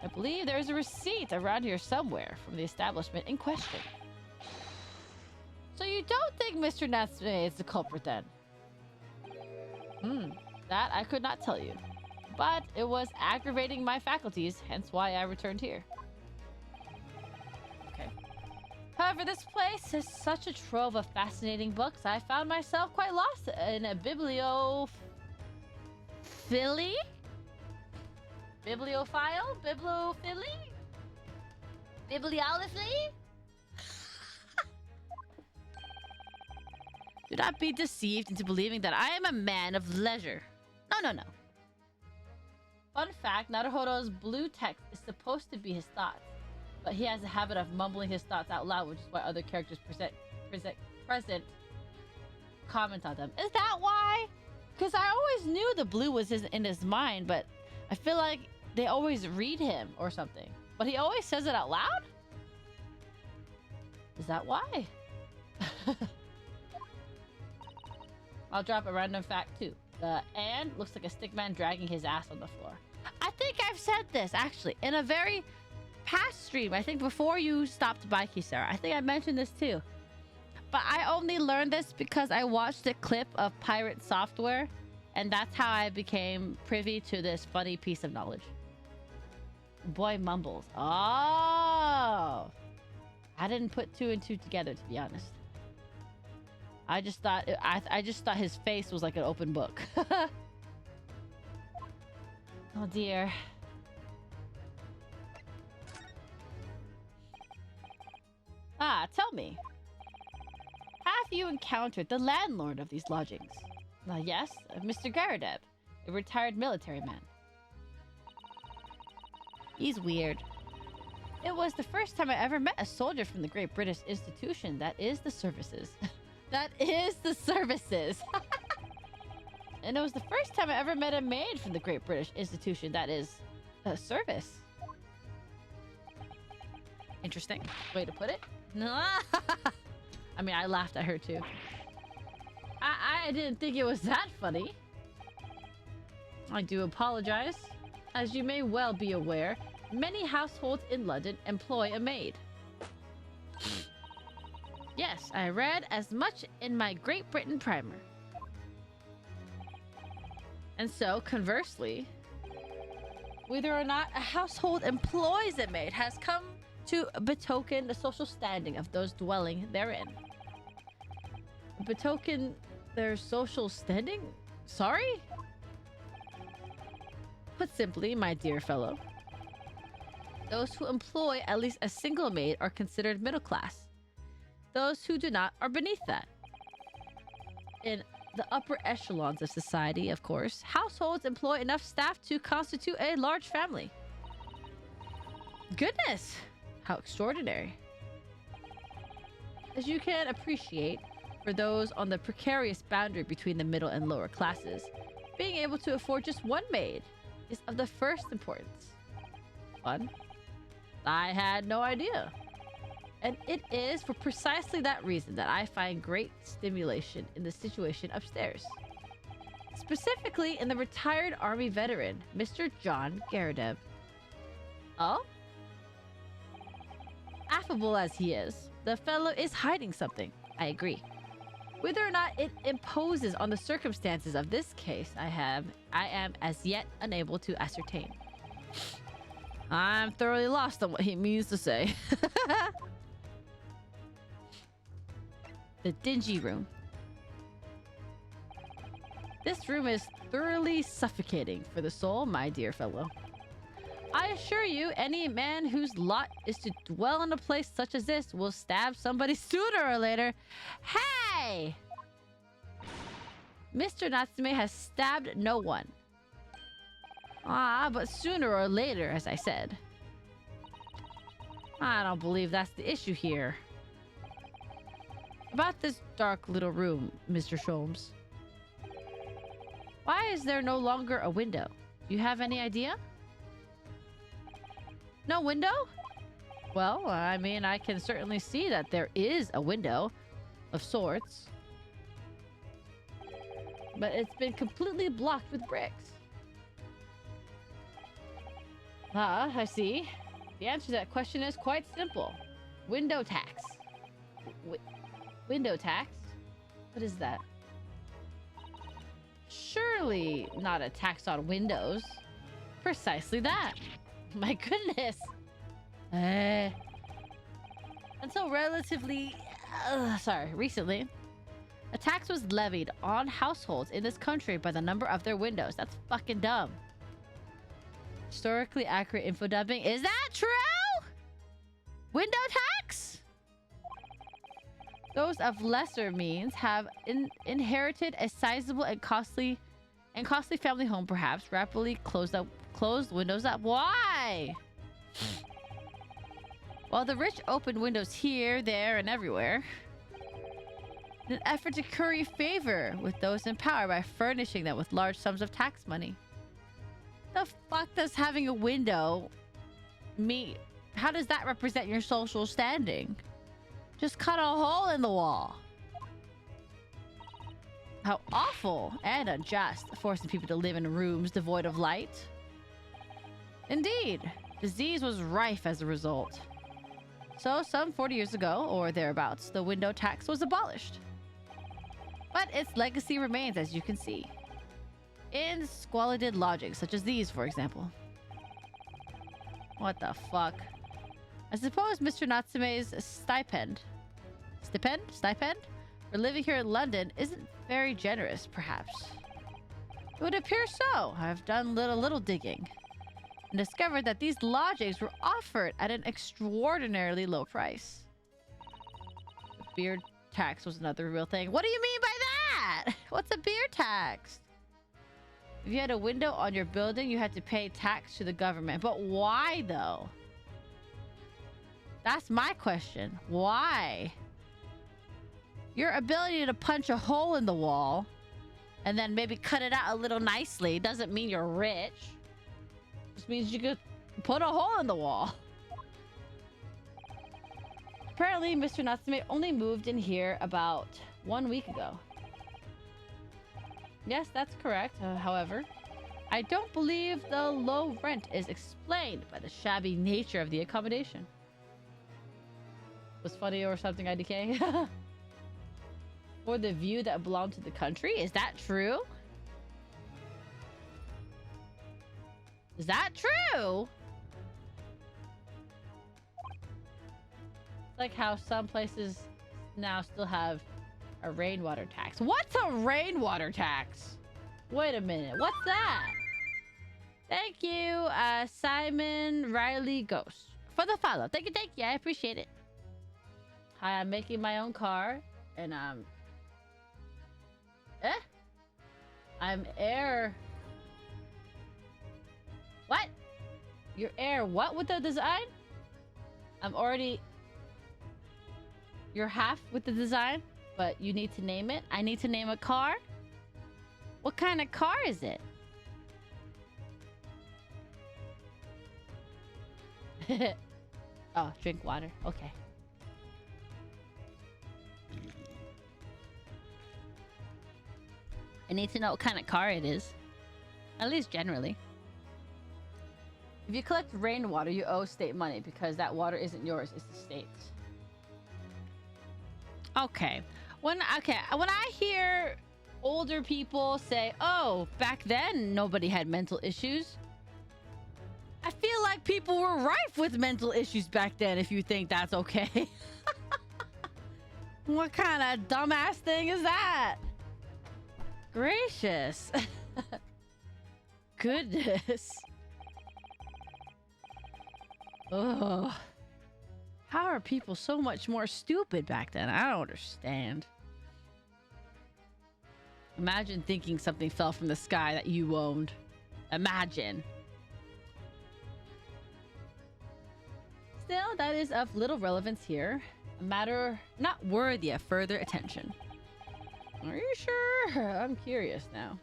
I believe there is a receipt around here somewhere from the establishment in question. So you don't think Mr. Natsume is the culprit then? That I could not tell you. But it was aggravating my faculties, hence why I returned here. Okay. However, this place is such a trove of fascinating books, I found myself quite lost in a bibliophile? Bibliophile? Bibliophily? Bibliophily? Do not be deceived into believing that I am a man of leisure. No. Fun fact, Naruhodo's blue text is supposed to be his thoughts, but he has a habit of mumbling his thoughts out loud, which is why other characters present comment on them. Is that why? Because I always knew the blue was in his mind, but I feel like they always read him or something. But he always says it out loud? Is that why? I'll drop a random fact too. The and looks like a stickman dragging his ass on the floor. I think I've said this actually in a very past stream. I think before you stopped by, Kisara. I think I mentioned this too. But I only learned this because I watched a clip of Pirate Software, and that's how I became privy to this funny piece of knowledge. Boy mumbles. Oh, I didn't put two and two together, to be honest. I just thought his face was like an open book. Oh dear. Ah, tell me. Have you encountered the landlord of these lodgings? Yes, Mr. Garadeb, a retired military man. He's weird. It was the first time I ever met a soldier from the Great British Institution, that is the services. That is the services. And it was the first time I ever met a maid from the Great British Institution, that is a service. Interesting way to put it. I mean, I laughed at her too. I didn't think it was that funny. I do apologize. As you may well be aware, many households in London employ a maid. Yes, I read as much in my Great Britain primer. And so, conversely, whether or not a household employs a maid has come to betoken the social standing of those dwelling therein. Betoken their social standing? Sorry? Put simply, my dear fellow, those who employ at least a single maid are considered middle class. Those who do not are beneath that. In the upper echelons of society, of course, households employ enough staff to constitute a large family. Goodness! How extraordinary. As you can appreciate, for those on the precarious boundary between the middle and lower classes, being able to afford just one maid is of the first importance. Fun? I had no idea. And it is for precisely that reason that I find great stimulation in the situation upstairs. Specifically in the retired army veteran, Mr. John Garadeb. Oh? Affable as he is, the fellow is hiding something. I agree. Whether or not it imposes on the circumstances of this case I am as yet unable to ascertain. I'm thoroughly lost on what he means to say. The dingy room. This room is thoroughly suffocating for the soul, my dear fellow. I assure you, any man whose lot is to dwell in a place such as this will stab somebody sooner or later. Hey! Mr. Natsume has stabbed no one. But sooner or later, as I said. I don't believe that's the issue here. About this dark little room, Mr. Sholmes. Why is there no longer a window? Do you have any idea? No window? Well, I mean, I can certainly see that there is a window of sorts. But it's been completely blocked with bricks. I see. The answer to that question is quite simple. Window tax. Window tax? What is that? Surely not a tax on windows. Precisely that. My goodness. Until relatively... recently, a tax was levied on households in this country by the number of their windows. That's fucking dumb. Historically accurate info dubbing. Is that true? Window tax? Those of lesser means have inherited a sizable and costly family home, perhaps rapidly closed windows up. Why? While the rich opened windows here, there, and everywhere, in an effort to curry favor with those in power by furnishing them with large sums of tax money. The fuck does having a window mean? How does that represent your social standing? Just cut a hole in the wall. How awful and unjust, forcing people to live in rooms devoid of light. Indeed, disease was rife as a result. So some 40 years ago, or thereabouts, the window tax was abolished. But its legacy remains, as you can see. In squalid lodgings, such as these, for example. What the fuck? I suppose Mr. Natsume's stipend for living here in London isn't very generous, perhaps. It would appear so. I've done little digging and discovered that these lodgings were offered at an extraordinarily low price. The beer tax was another real thing. What do you mean by that? What's a beer tax? If you had a window on your building, you had to pay tax to the government. But why, though? That's my question. Why? Your ability to punch a hole in the wall and then maybe cut it out a little nicely doesn't mean you're rich. It just means you could put a hole in the wall. Apparently, Mr. Natsume only moved in here about 1 week ago. Yes, that's correct. However, I don't believe the low rent is explained by the shabby nature of the accommodation. was funny or something, IDK. Or the view that belonged to the country? Is that true? Is that true? It's like how some places now still have a rainwater tax. What's a rainwater tax? Wait a minute. What's that? Thank you, Simon Riley Ghost, for the follow. Thank you. I appreciate it. Hi, I'm making my own car, and I'm air. What? You're air what with the design? I'm already... You're half with the design, but you need to name it. I need to name a car? What kind of car is it? Oh, drink water. Okay. I need to know what kind of car it is. At least generally. If you collect rainwater, you owe state money because that water isn't yours, it's the state's. Okay. When I hear older people say, "Oh, back then nobody had mental issues," I feel like people were rife with mental issues back then, if you think that's okay. What kind of dumbass thing is that? Gracious. Goodness. Oh. How are people so much more stupid back then? I don't understand. Imagine thinking something fell from the sky that you owned. Imagine. Still, that is of little relevance here. A matter not worthy of further attention. Are you sure? I'm curious now.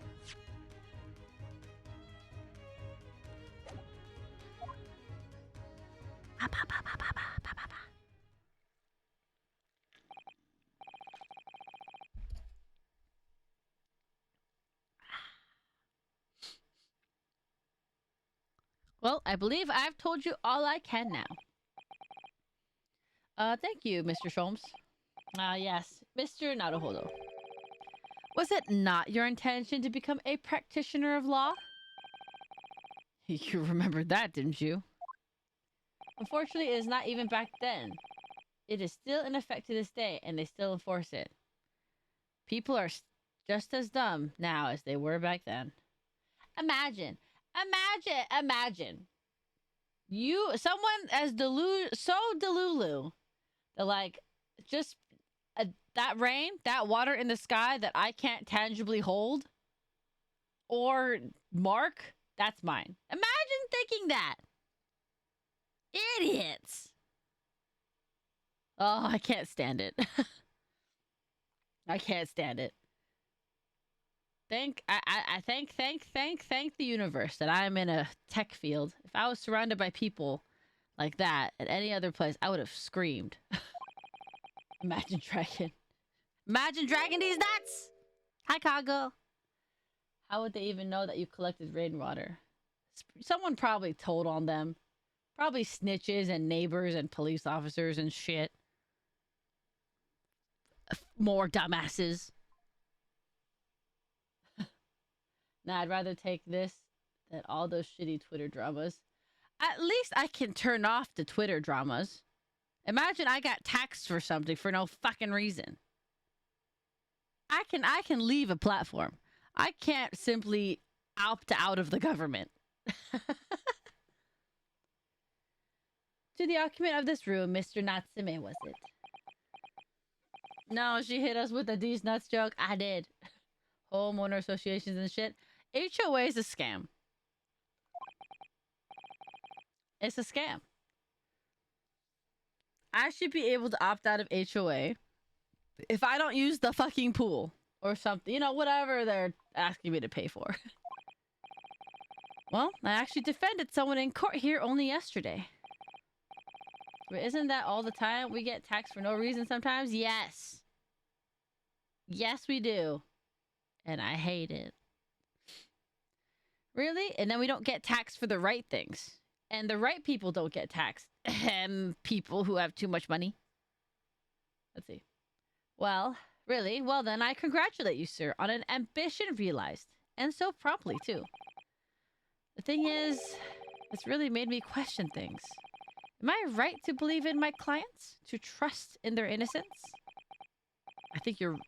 Well, I believe I've told you all I can now. Thank you, Mr. Sholmes. Yes, Mr. Naruhodo. Was it not your intention to become a practitioner of law? You remembered that, didn't you? Unfortunately, it is not even back then. It is still in effect to this day, and they still enforce it. People are just as dumb now as they were back then. Imagine. Someone as so delulu. They're like, just that rain, that water in the sky that I can't tangibly hold or mark, that's mine. Imagine thinking that. Idiots. Oh, I can't stand it. I can't stand it. I thank the universe that I'm in a tech field. If I was surrounded by people like that at any other place, I would have screamed. Imagine dragging these nuts. Hi, Kago. How would they even know that you collected rainwater? Someone probably told on them. Probably snitches and neighbors and police officers and shit. More dumbasses. Nah, I'd rather take this than all those shitty Twitter dramas. At least I can turn off the Twitter dramas. Imagine I got taxed for something for no fucking reason. I can leave a platform. I can't simply opt out of the government. To the occupant of this room, Mr. Natsume, was it? No, she hit us with a these nuts joke. I did. Homeowner associations and shit. HOA is a scam. It's a scam. I should be able to opt out of HOA if I don't use the fucking pool or something. You know, whatever they're asking me to pay for. Well, I actually defended someone in court here only yesterday. But isn't that all the time? We get taxed for no reason sometimes? Yes. Yes, we do. And I hate it. Really? And then we don't get taxed for the right things. And the right people don't get taxed. People who have too much money. Let's see. Well, really? Well, then I congratulate you, sir, on an ambition realized. And so promptly, too. The thing is, it's really made me question things. Am I right to believe in my clients? To trust in their innocence? I think you're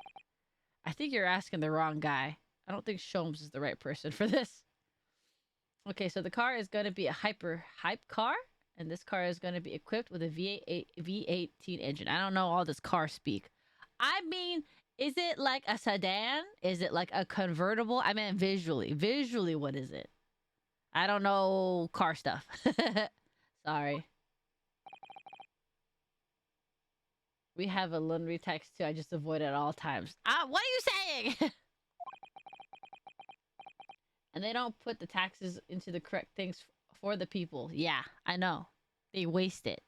asking the wrong guy. I don't think Sholmes is the right person for this. Okay, so the car is going to be a hype car, and this car is going to be equipped with a V18 engine. I don't know all this car speak. I mean, is it like a sedan? Is it like a convertible? I mean, visually. Visually, what is it? I don't know car stuff. Sorry. We have a laundry text too. I just avoid it at all times. What are you saying? And they don't put the taxes into the correct things for the people. Yeah, I know. They waste it.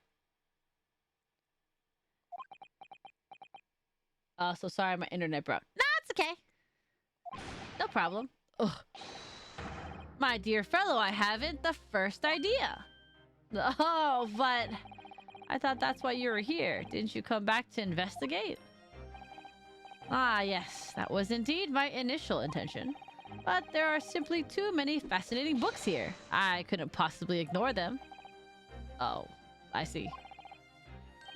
So sorry my internet broke. No, it's okay. No problem. Ugh. My dear fellow, I haven't the first idea. Oh, but I thought that's why you were here. Didn't you come back to investigate? Ah, yes, that was indeed my initial intention. But there are simply too many fascinating books here. I couldn't possibly ignore them. Oh, I see.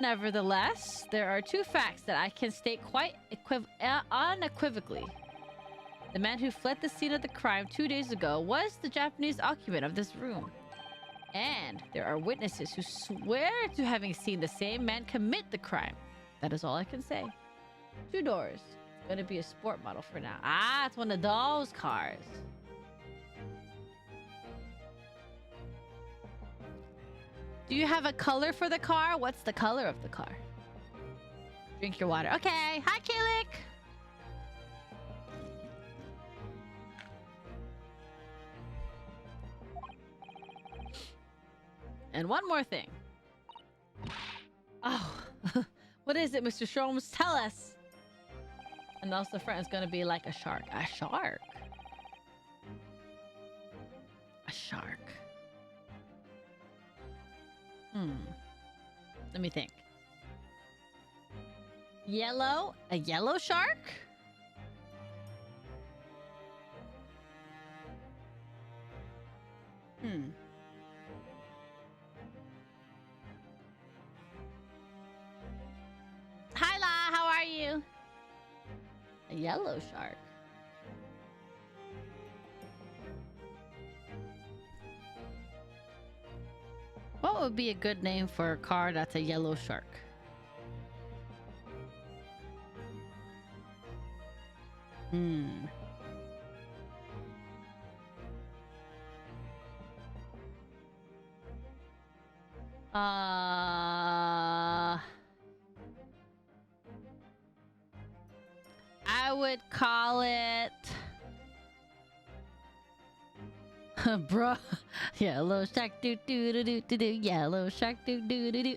Nevertheless, there are two facts that I can state quite unequivocally. The man who fled the scene of the crime 2 days ago was the Japanese occupant of this room. And there are witnesses who swear to having seen the same man commit the crime. That is all I can say. 2 doors. It's going to be a sport model for now. Ah, it's one of those cars. Do you have a color for the car? What's the color of the car? Drink your water. Okay. Hi, Kilik. And one more thing. Oh, what is it, Mr. Sholmes? Tell us. And also the front is going to be like a shark. A shark? A shark. Let me think. Yellow? A yellow shark? Hi, La. How are you? A yellow shark. What would be a good name for a car that's a yellow shark? I would call it... Bro. Yellow shark do do do do do do. Yellow shark do do do do.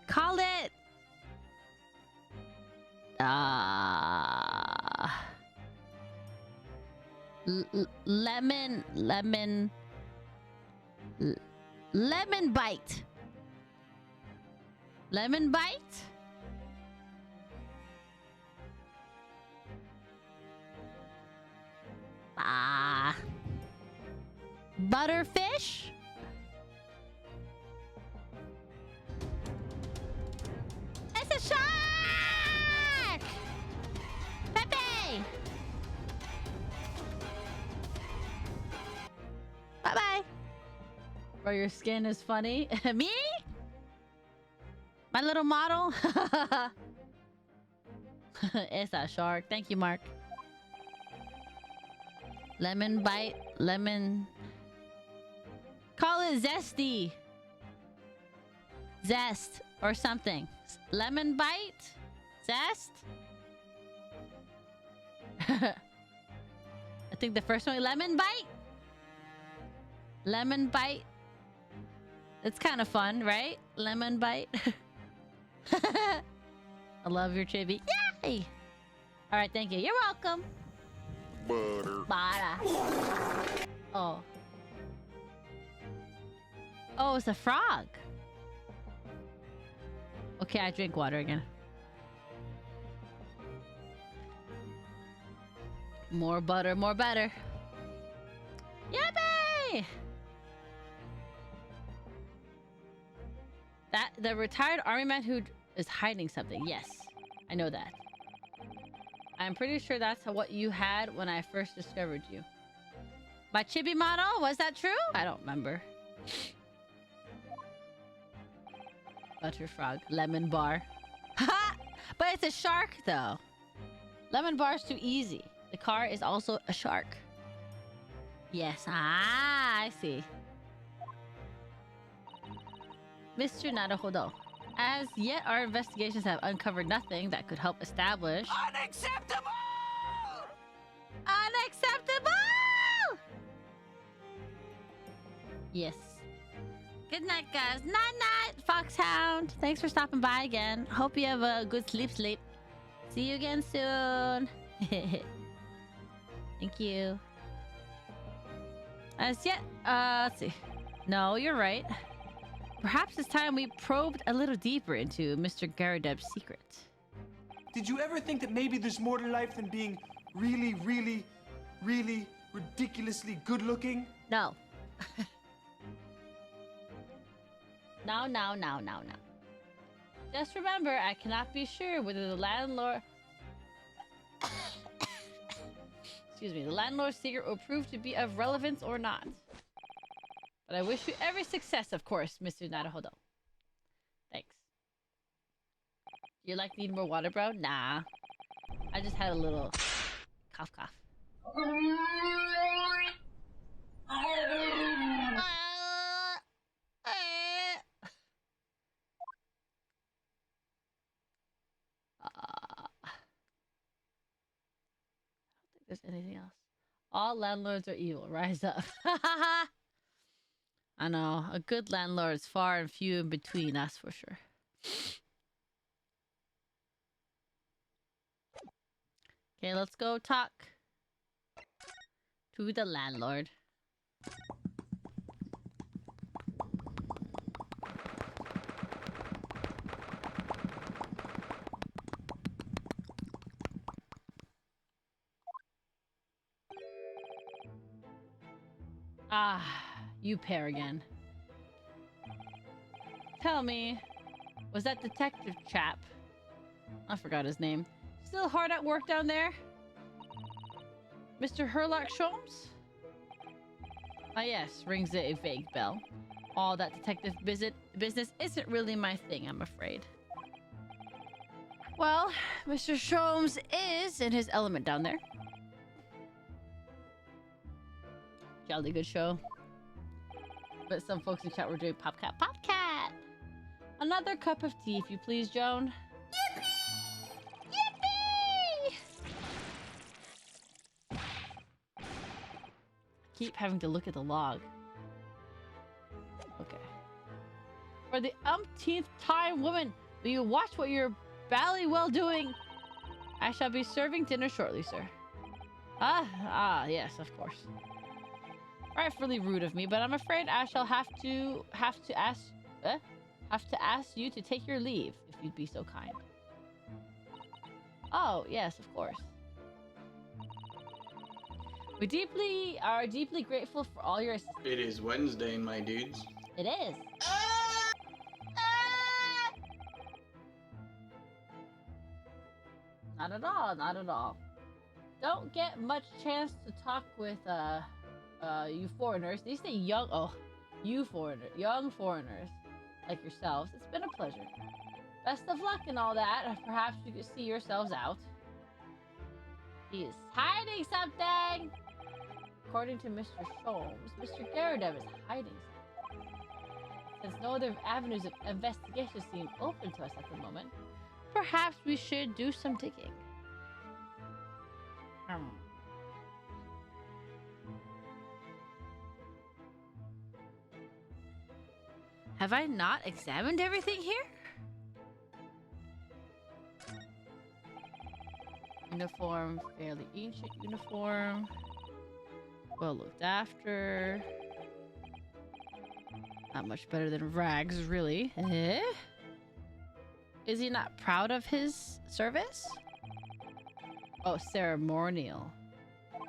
Call it... lemon bite. Lemon bite? Butterfish? It's a shark! Pepe! Bye-bye. Bro, your skin is funny. Me? My little model? It's a shark. Thank you, Mark. Lemon bite. Lemon... Call it zesty. Zest or something. Lemon bite? Zest? I think the first one, lemon bite? Lemon bite. It's kind of fun, right? Lemon bite. I love your trivia. Yay! All right, thank you. You're welcome. Butter. Oh. Oh, it's a frog. Okay, I drink water again. More butter, more better. Yippee! That the retired army man who is hiding something. Yes, I know that. I'm pretty sure that's what you had when I first discovered you. My chibi model? Was that true? I don't remember. Butter frog. Lemon bar. Ha! But it's a shark, though. Lemon bar's too easy. The car is also a shark. Yes. Ah, I see. Mr. Naruhodo. As yet, our investigations have uncovered nothing that could help establish... Unacceptable! Unacceptable! Yes. Good night, guys. Night-night, Foxhound. Thanks for stopping by again. Hope you have a good sleep. See you again soon. Thank you. As yet, let's see. No, you're right. Perhaps it's time we probed a little deeper into Mr. Garadeb's secret. Did you ever think that maybe there's more to life than being really, really, really ridiculously good looking? No. No. Just remember, I cannot be sure whether the landlord... Excuse me, the landlord's secret will prove to be of relevance or not. But I wish you every success, of course, Mr. Naruhodo. Thanks. Do you need more water, bro? Nah. I just had a little cough. There's anything else. All landlords are evil. Rise up. I know. A good landlord is far and few in between, that's for sure. Okay, let's go talk to the landlord. Ah, you pair again. Tell me, was that detective chap, I forgot his name, still hard at work down there? Mr. Herlock Sholmes? Ah yes, rings a vague bell. All that detective business isn't really my thing, I'm afraid. Well, Mr. Sholmes is in his element down there. Jolly good show. But some folks in chat were doing Popcat. Popcat! Another cup of tea, if you please, Joan. Yippee! Yippee! Keep having to look at the log. Okay. For the umpteenth time, woman, will you watch what you're bally-well doing? I shall be serving dinner shortly, sir. Yes, of course. Rightfully rude of me, but I'm afraid I shall have to ask you to take your leave, if you'd be so kind. Oh, yes, of course. We are deeply grateful for all your assistance. It is Wednesday, my dudes. It is. Not at all, not at all. Don't get much chance to talk with, you foreigners. They say young foreigners like yourselves. It's been a pleasure. Best of luck and all that. Perhaps you could see yourselves out. He is hiding something! According to Mr. Sholmes, Mr. Garadeb is hiding something. Since no other avenues of investigation seem open to us at the moment, perhaps we should do some digging. Have I not examined everything here? Uniform, fairly ancient uniform. Well looked after. Not much better than rags, really. Eh? Is he not proud of his service? Oh, ceremonial.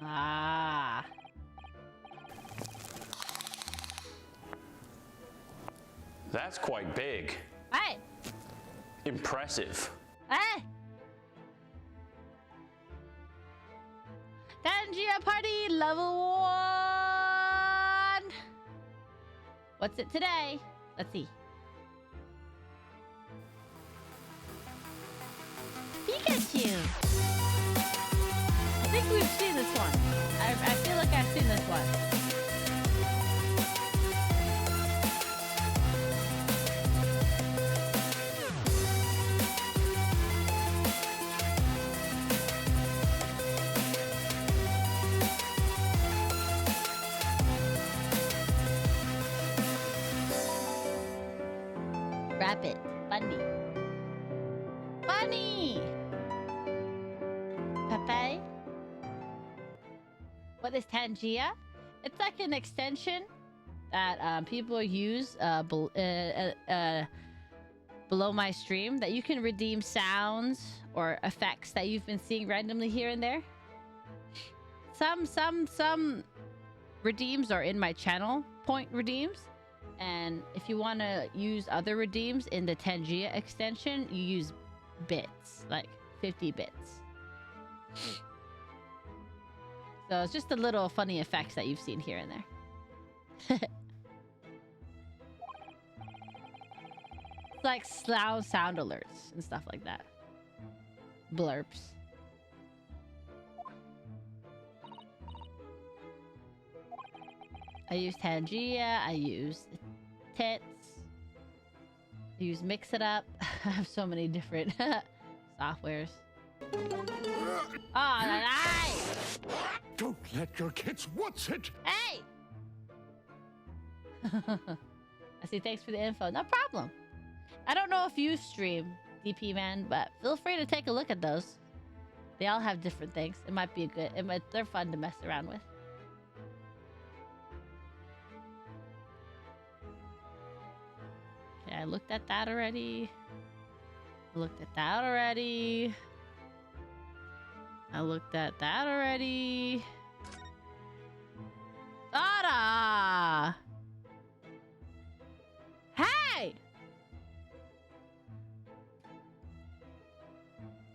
Ah. That's quite big. Hey. Impressive. Hey. Tangia Party level 1. What's it today? Let's see. Pikachu. I think we've seen this one. I feel like I've seen this one. Rabbit. Bunny. Bunny! Pepe? What is Tangia? It's like an extension that people use below my stream that you can redeem sounds or effects that you've been seeing randomly here and there. Some redeems are in my channel point redeems, and if you want to use other redeems in the Tangia extension, you use bits, like 50 bits. So it's just the little funny effects that you've seen here and there. It's like sound alerts and stuff like that. Blurps. I use Tangia, I use Tits, I use Mix It Up. I have so many different softwares. Oh, nice! Don't let your kids watch it! Hey! I see, thanks for the info. No problem. I don't know if you stream DP Man, but feel free to take a look at those. They all have different things. It might be they're fun to mess around with. Okay, I looked at that already. I looked at that already. I looked at that already. Ada! Hey!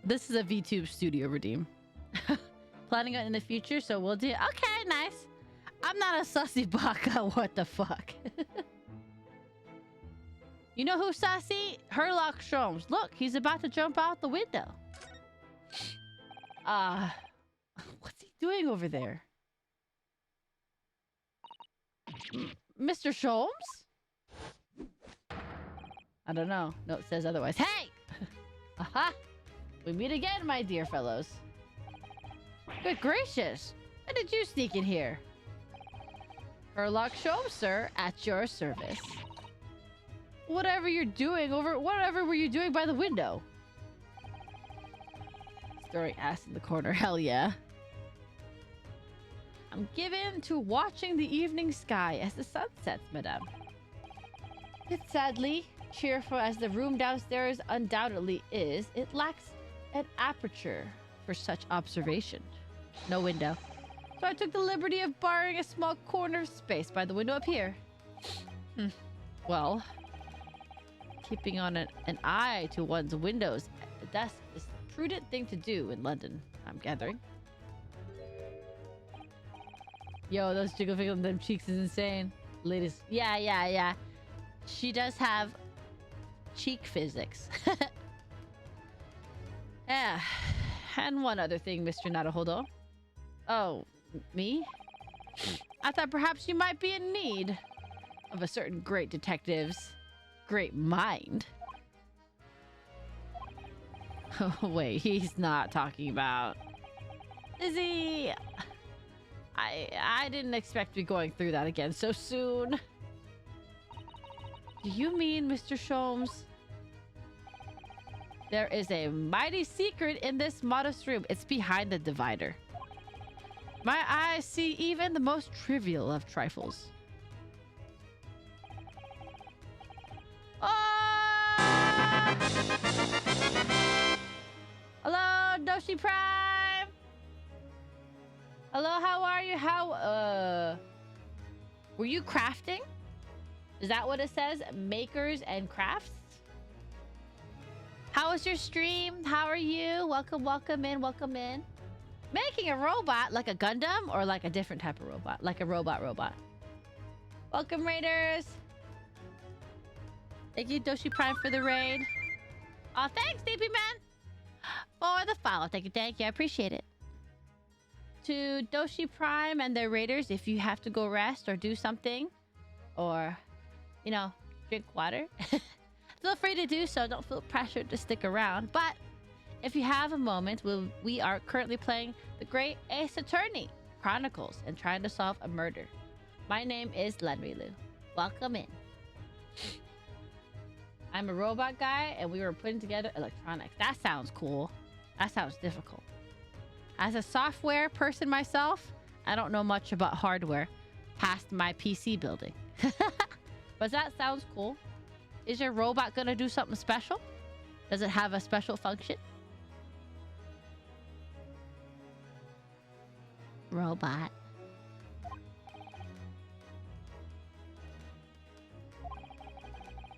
This is a VTube Studio redeem. Planning on in the future, so we'll do... Okay, nice. I'm not a sussy baka. What the fuck? You know who's sassy? Herlock Sholmes. Look, he's about to jump out the window. What's he doing over there? Mr. Sholmes? I don't know. No, it says otherwise. Hey! Aha! We meet again, my dear fellows. Good gracious! When did you sneak in here? Herlock Sholmes, sir, at your service. Whatever you're doing whatever were you doing by the window? Throwing ass in the corner, hell yeah. I'm given to watching the evening sky as the sun sets, madame. It's sadly, cheerful as the room downstairs undoubtedly is, it lacks an aperture for such observation. No window. So I took the liberty of borrowing a small corner of space by the window up here. Well, keeping on an eye to one's windows at the desk is the prudent thing to do in London, I'm gathering. Yo, those jiggle finger on them cheeks is insane. Latest. Yeah. She does have cheek physics. Yeah. And one other thing, Mr. Naruhodo. Oh, me? I thought perhaps you might be in need of a certain great detective's great mind. Oh, wait, he's not talking about... Is he... I didn't expect to be going through that again so soon. Do you mean, Mr. Sholmes? There is a mighty secret in this modest room. It's behind the divider. My eyes see even the most trivial of trifles. Oh! Hello, Doshi Prime! Hello, how are you? Were you crafting? Is that what it says? Makers and crafts? How was your stream? How are you? Welcome in, welcome in. Making a robot like a Gundam or like a different type of robot? Like a robot. Welcome, Raiders. Thank you, Doshi Prime, for the raid. Oh, thanks, DP Man, for the follow. Thank you. I appreciate it. To Doshi Prime and their raiders, if you have to go rest or do something, or, you know, drink water, feel free to do so. Don't feel pressured to stick around. But if you have a moment, we are currently playing The Great Ace Attorney Chronicles and trying to solve a murder. My name is Lenrilu. Welcome in. I'm a robot guy, and we were putting together electronics. That sounds cool. That sounds difficult. As a software person myself, I don't know much about hardware past my PC building. But that sounds cool. Is your robot gonna do something special? Does it have a special function? Robot.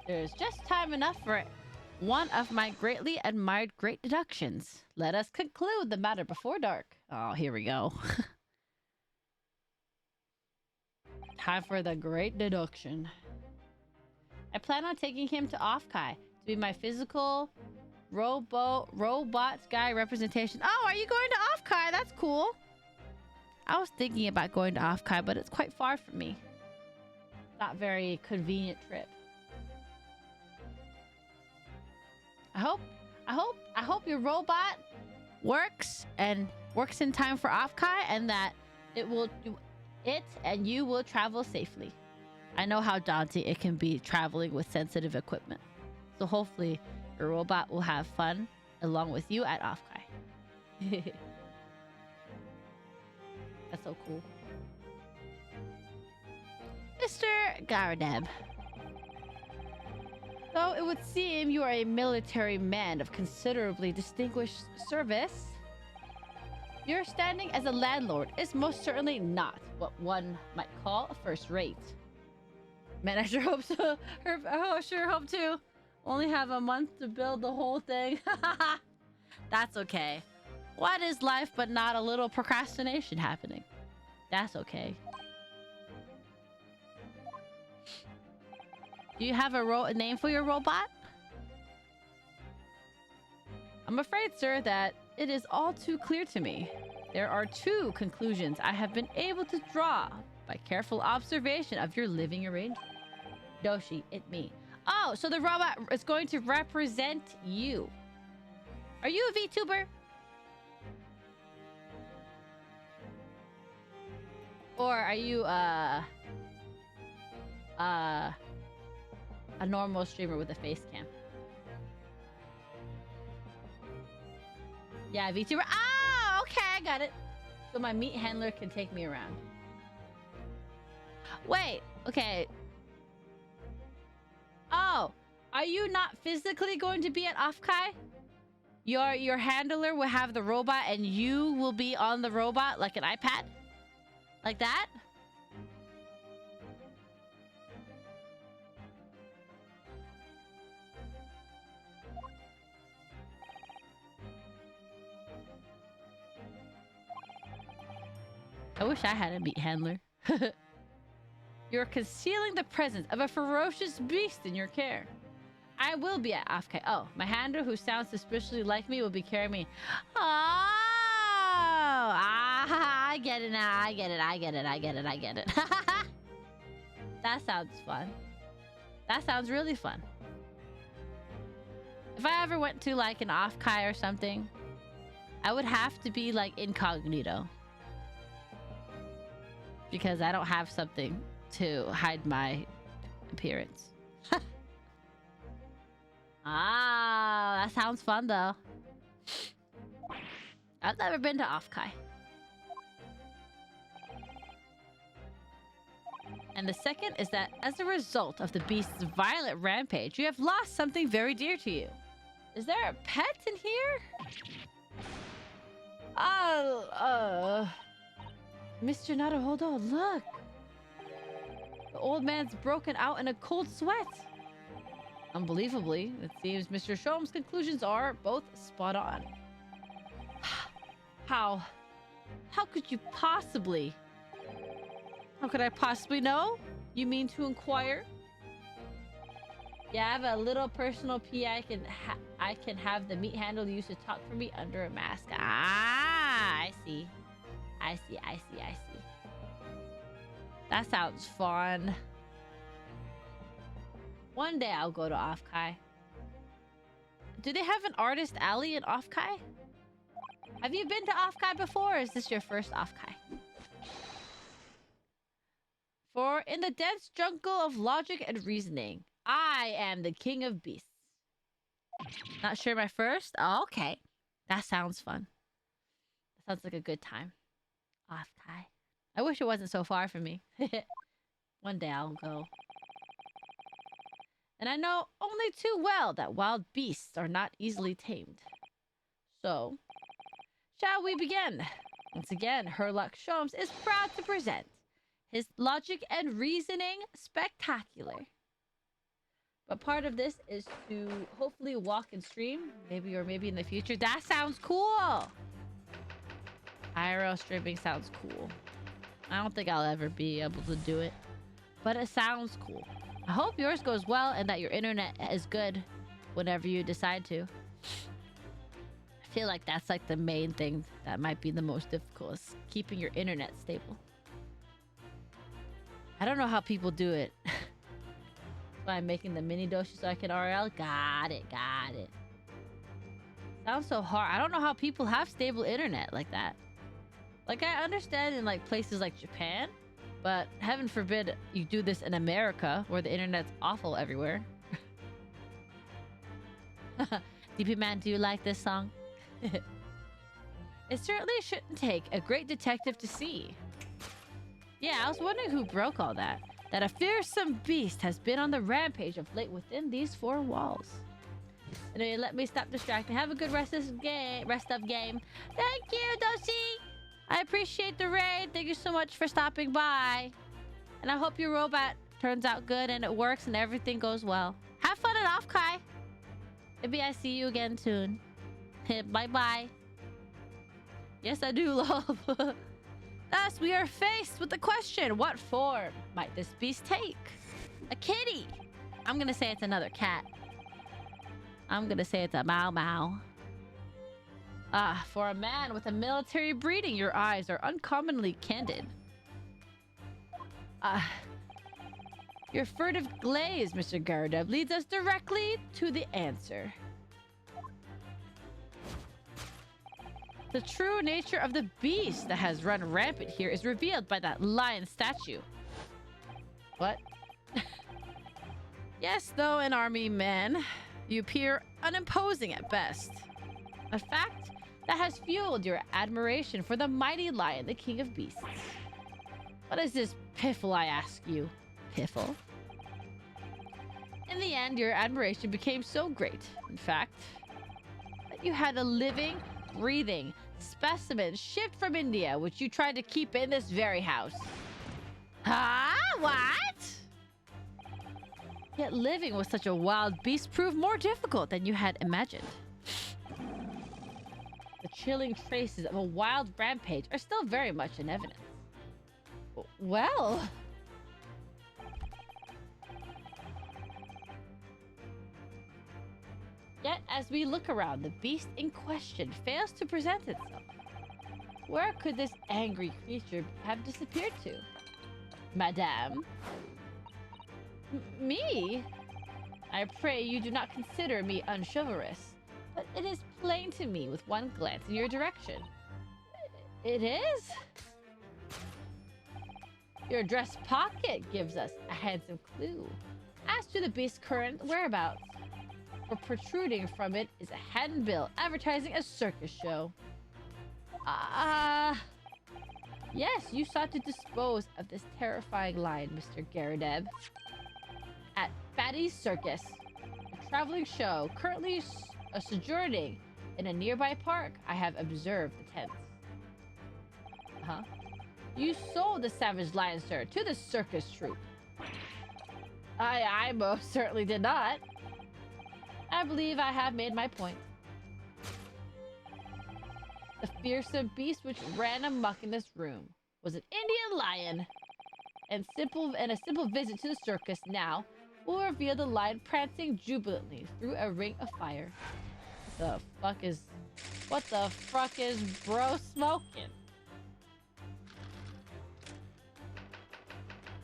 There's just time enough for one of my greatly admired great deductions. Let us conclude the matter before dark. Oh, here we go. Time for the great deduction. I plan on taking him to Offkai to be my physical robots guy representation. Oh, are you going to Offkai? That's cool. I was thinking about going to Offkai, but it's quite far from me. Not very convenient trip. I hope your robot works in time for Offkai, and that it and you will travel safely. I know how daunting it can be traveling with sensitive equipment. So hopefully your robot will have fun along with you at Offkai. That's so cool. Mr. Garadeb. Though it would seem you are a military man of considerably distinguished service, your standing as a landlord is most certainly not what one might call a first rate. Man, I sure hope so. I sure hope to. Only have a month to build the whole thing. That's okay. What is life but not a little procrastination happening? That's okay. Do you have a name for your robot? I'm afraid, sir, that it is all too clear to me. There are two conclusions I have been able to draw by careful observation of your living arrangement. Doshi, it me. Oh, so the robot is going to represent you. Are you a VTuber? Or are you a normal streamer with a face cam? Yeah, VTuber. Oh, okay, I got it. So my meat handler can take me around. Wait, okay. Oh, are you not physically going to be at Offkai? Your handler will have the robot and you will be on the robot like an iPad? Like that? I wish I had a meat handler. You're concealing the presence of a ferocious beast in your care. I will be at Offkai. Oh, my handler, who sounds suspiciously like me, will be carrying me. Oh, I get it now. I get it. That sounds fun. That sounds really fun. If I ever went to like an Offkai or something, I would have to be like incognito. Because I don't have something to hide my appearance. Ah, that sounds fun though. I've never been to Offkai. And the second is that as a result of the beast's violent rampage, you have lost something very dear to you. Is there a pet in here? Mr. Naruhodo, look! The old man's broken out in a cold sweat. Unbelievably, it seems Mr. Sholmes' conclusions are both spot on. How? How could you possibly? How could I possibly know? You mean to inquire? Yeah, I have a little personal PI. I can have the meat handle used to talk for me under a mask. Ah, I see. I see. That sounds fun. One day I'll go to Offkai. Do they have an artist alley in Offkai? Have you been to Offkai before, or is this your first Offkai? For in the dense jungle of logic and reasoning, I am the king of beasts. Not sure my first? Oh, okay. That sounds fun. That sounds like a good time. Offkai. I wish it wasn't so far from me. One day I'll go. And I know only too well that wild beasts are not easily tamed. So, shall we begin? Once again, Herlock Sholmes is proud to present his logic and reasoning spectacular. But part of this is to hopefully walk and stream, maybe in the future. That sounds cool! IRL streaming sounds cool. I don't think I'll ever be able to do it, but it sounds cool. I hope yours goes well and that your internet is good whenever you decide to. I feel like that's like the main thing that might be the most difficult, is keeping your internet stable. I don't know how people do it. That's why I'm making the mini doshi so I can RL. Got it. Sounds so hard. I don't know how people have stable internet like that. Like, I understand in like places like Japan, but heaven forbid you do this in America where the internet's awful everywhere. DP Man, do you like this song? It certainly shouldn't take a great detective to see. Yeah, I was wondering who broke all that. That a fearsome beast has been on the rampage of late within these four walls. Anyway, let me stop distracting. Have a good rest of game. Thank you, Doshi! I appreciate the raid. Thank you so much for stopping by. And I hope your robot turns out good and it works and everything goes well. Have fun at Offkai. Maybe I see you again soon. Bye-bye. Yes, I do, love. Thus, we are faced with the question, what form might this beast take? A kitty. I'm gonna say it's another cat. I'm gonna say it's a Mau Mau. For a man with a military breeding, your eyes are uncommonly candid. Your furtive glaze, Mr. Gardev, leads us directly to the answer. The true nature of the beast that has run rampant here is revealed by that lion statue. What? Yes, though an army man, you appear unimposing at best. A fact that has fueled your admiration for the mighty lion, the king of beasts. What is this piffle, I ask you? Piffle? In the end, your admiration became so great, in fact, that you had a living, breathing specimen shipped from India, which you tried to keep in this very house. Huh? What? Yet living with such a wild beast proved more difficult than you had imagined. The chilling traces of a wild rampage are still very much in evidence. Well... Yet, as we look around, the beast in question fails to present itself. Where could this angry creature have disappeared to? Madame? Me? I pray you do not consider me unchivalrous, but it is plain to me with one glance in your direction. It is? Your dress pocket gives us a handsome clue as to the beast's current whereabouts. For protruding from it is a handbill advertising a circus show. Yes, you sought to dispose of this terrifying lion, Mr. Garadeb. At Fatty's Circus, a traveling show currently sojourning in a nearby park, I have observed the tents. You sold the savage lion, sir, to the circus troupe. I most certainly did not. I believe I have made my point. The fearsome beast which ran amok in this room was an Indian lion. And a simple visit to the circus now will reveal the lion prancing jubilantly through a ring of fire. What the fuck is bro smoking?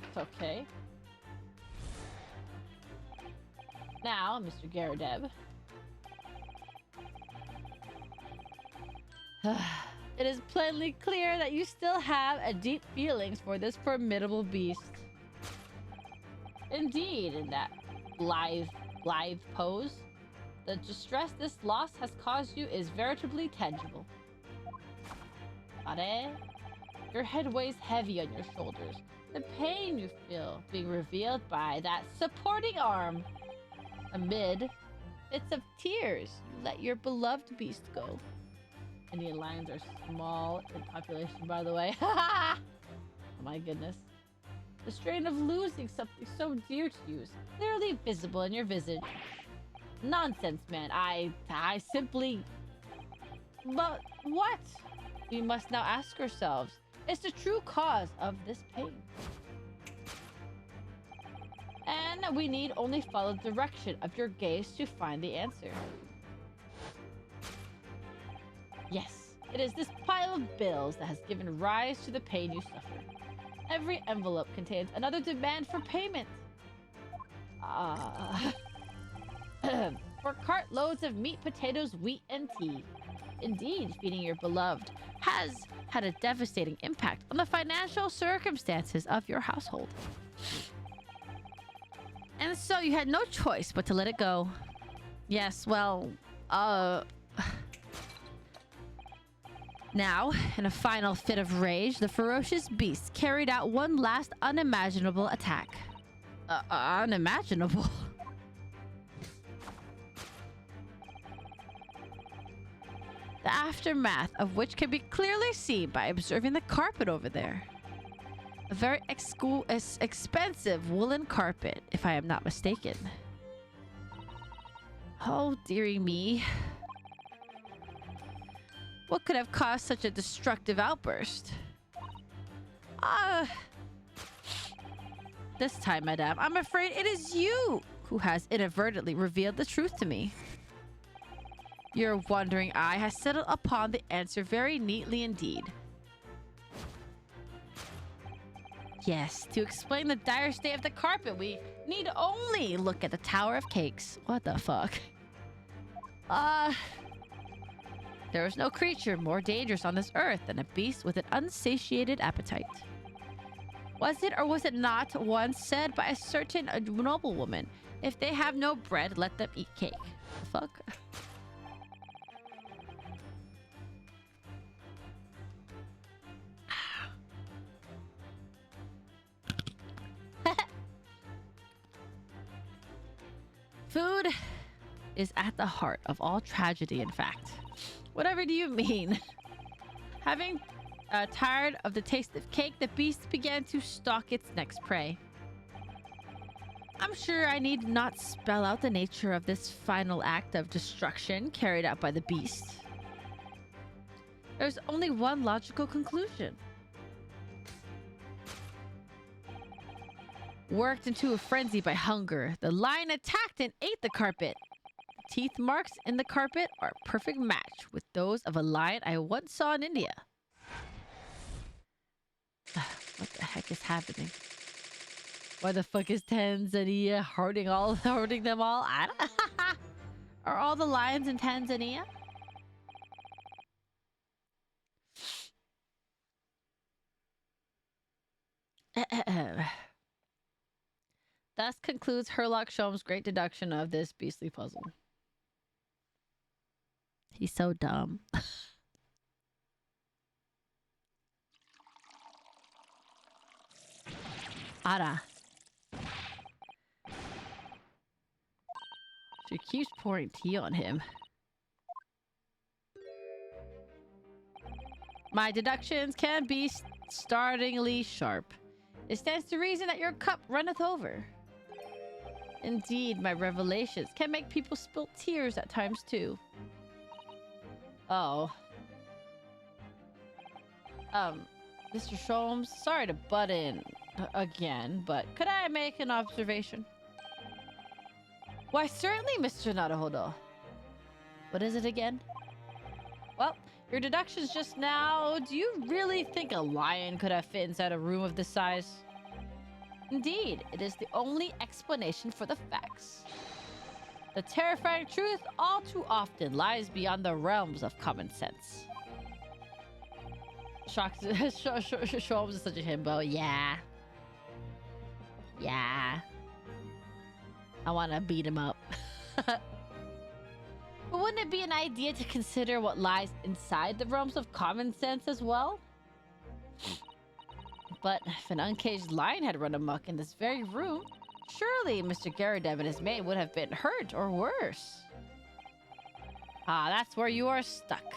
It's okay. Now, Mr. Garadeb. It is plainly clear that you still have a deep feelings for this formidable beast. Indeed, in that blithe pose, the distress this loss has caused you is veritably tangible. Are, your head weighs heavy on your shoulders. The pain you feel being revealed by that supporting arm. Amid bits of tears, you let your beloved beast go. Indian lions are small in population, by the way. Oh my goodness. The strain of losing something so dear to you is clearly visible in your visage. Nonsense, man. I simply... But what? We must now ask ourselves, is the true cause of this pain? And we need only follow the direction of your gaze to find the answer. Yes, it is this pile of bills that has given rise to the pain you suffer. Every envelope contains another demand for payment. For cartloads of meat, potatoes, wheat, and tea. Indeed, feeding your beloved has had a devastating impact on the financial circumstances of your household. And so you had no choice but to let it go. Yes, well, Now, in a final fit of rage, the ferocious beast carried out one last unimaginable attack. Unimaginable? The aftermath of which can be clearly seen by observing the carpet over there. A very expensive woolen carpet, if I am not mistaken. Oh, dearie me. What could have caused such a destructive outburst? This time, madame, I'm afraid it is you who has inadvertently revealed the truth to me. Your wondering eye has settled upon the answer very neatly indeed. Yes, to explain the dire state of the carpet, we need only look at the Tower of Cakes. What the fuck? There is no creature more dangerous on this earth than a beast with an unsatiated appetite. Was it or was it not once said by a certain noblewoman, if they have no bread, let them eat cake? The fuck? Food is at the heart of all tragedy, in fact. Whatever do you mean? Having tired of the taste of cake, the beast began to stalk its next prey. I'm sure I need not spell out the nature of this final act of destruction carried out by the beast. There's only one logical conclusion. Worked into a frenzy by hunger, the lion attacked and ate the carpet. The teeth marks in the carpet are a perfect match with those of a lion I once saw in India. What the heck is happening? Why the fuck is Tanzania hoarding them all? I don't Are all the lions in Tanzania? Thus concludes Herlock Sholmes' great deduction of this beastly puzzle. He's so dumb. Ara. She keeps pouring tea on him. My deductions can be startlingly sharp. It stands to reason that your cup runneth over. Indeed, my revelations can make people spill tears at times too. Oh. Mr. Sholmes, sorry to butt in again, but could I make an observation? Why, certainly, Mr. Naruhodo. What is it again? Well, your deductions just now, do you really think a lion could have fit inside a room of this size? Indeed, it is the only explanation for the facts. The terrifying truth all too often lies beyond the realms of common sense. Sholmes is such a himbo. Yeah. Yeah. I want to beat him up. But wouldn't it be an idea to consider what lies inside the realms of common sense as well? But if an uncaged lion had run amok in this very room, surely Mr. Garadev and his maid would have been hurt or worse. Ah, that's where you are stuck.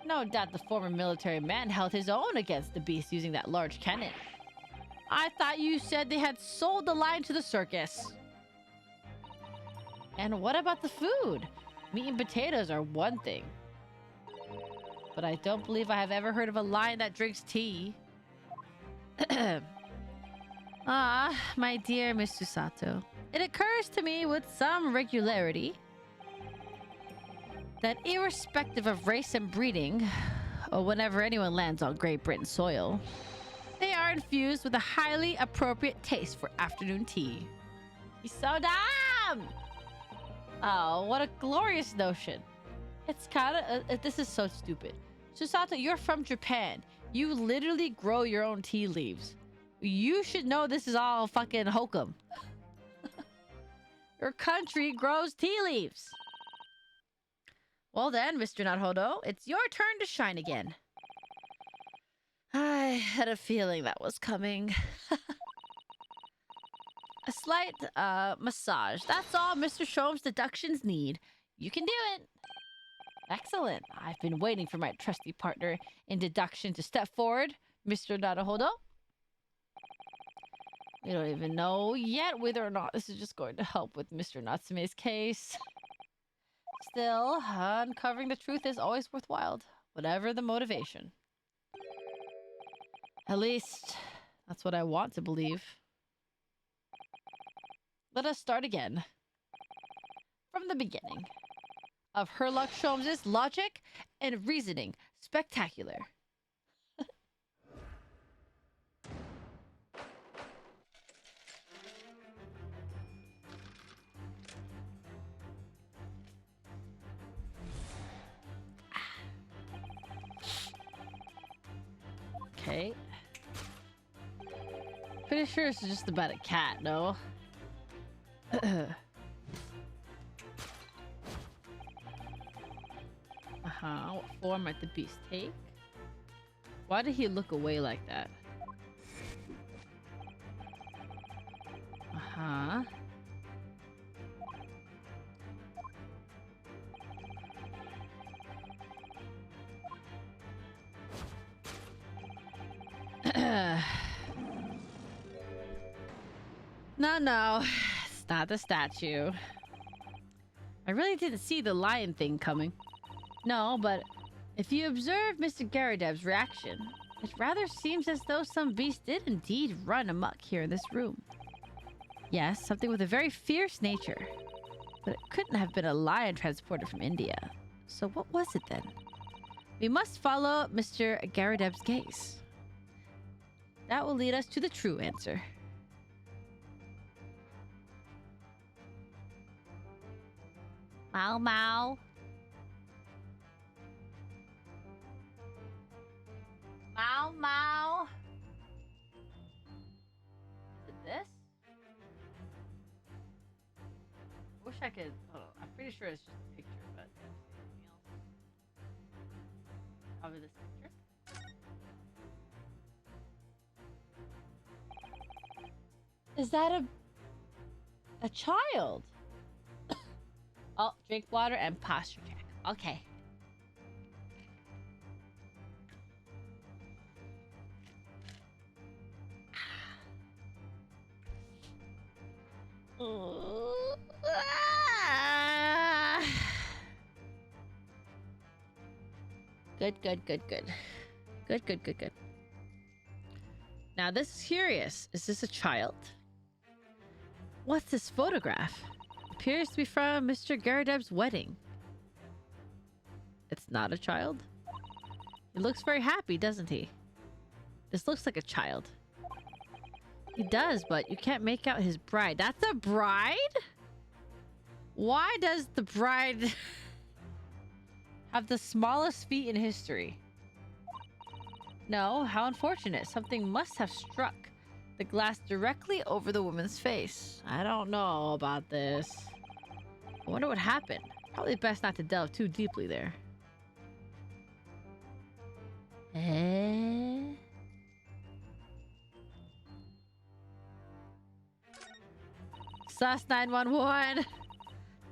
No doubt the former military man held his own against the beast using that large cannon. I thought you said they had sold the lion to the circus. And what about the food? Meat and potatoes are one thing. But I don't believe I have ever heard of a lion that drinks tea. Ah, my dear Miss Susato. It occurs to me with some regularity that irrespective of race and breeding, or whenever anyone lands on Great Britain soil, they are infused with a highly appropriate taste for afternoon tea. He's so dumb! Oh, what a glorious notion. It's kind of... this is so stupid. Susato, you're from Japan. You literally grow your own tea leaves. You should know this is all fucking hokum. Your country grows tea leaves. Well then, Mr. Naruhodo, it's your turn to shine again. I had a feeling that was coming. A slight, massage. That's all Mr. Sholmes' deductions need. You can do it. Excellent. I've been waiting for my trusty partner in deduction to step forward, Mr. Naruhodo. We don't even know yet whether or not this is just going to help with Mr. Natsume's case. Still, uncovering the truth is always worthwhile, whatever the motivation. At least, that's what I want to believe. Let us start again. From the beginning. Of Herlock Sholmes' logic and reasoning. Spectacular. Okay. Pretty sure it's just about a cat, no? What form might the beast take? Why did he look away like that? No, it's not the statue. I really didn't see the lion thing coming. No, but if you observe Mr. Garadev's reaction, it rather seems as though some beast did indeed run amok here in this room. Yes, something with a very fierce nature. But it couldn't have been a lion transported from India. So what was it then? We must follow Mr. Garadev's gaze. That will lead us to the true answer. Mau Mau. Mau Mau. Is it this? I wish I could. Oh, I'm pretty sure it's just a picture, but anything else? Probably this picture. Is that a child? Oh, drink water and posture check. Okay. Ah. Good, good, good, good. Good, good, good, good. Now this is curious. Is this a child? What's this photograph? Appears to be from Mr. Garadeb's wedding. It's not a child? He looks very happy, doesn't he? This looks like a child. He does, but you can't make out his bride. That's a bride? Why does the bride have the smallest feet in history? No, how unfortunate. Something must have struck the glass directly over the woman's face. I don't know about this. I wonder what happened. Probably best not to delve too deeply there. SAS 911.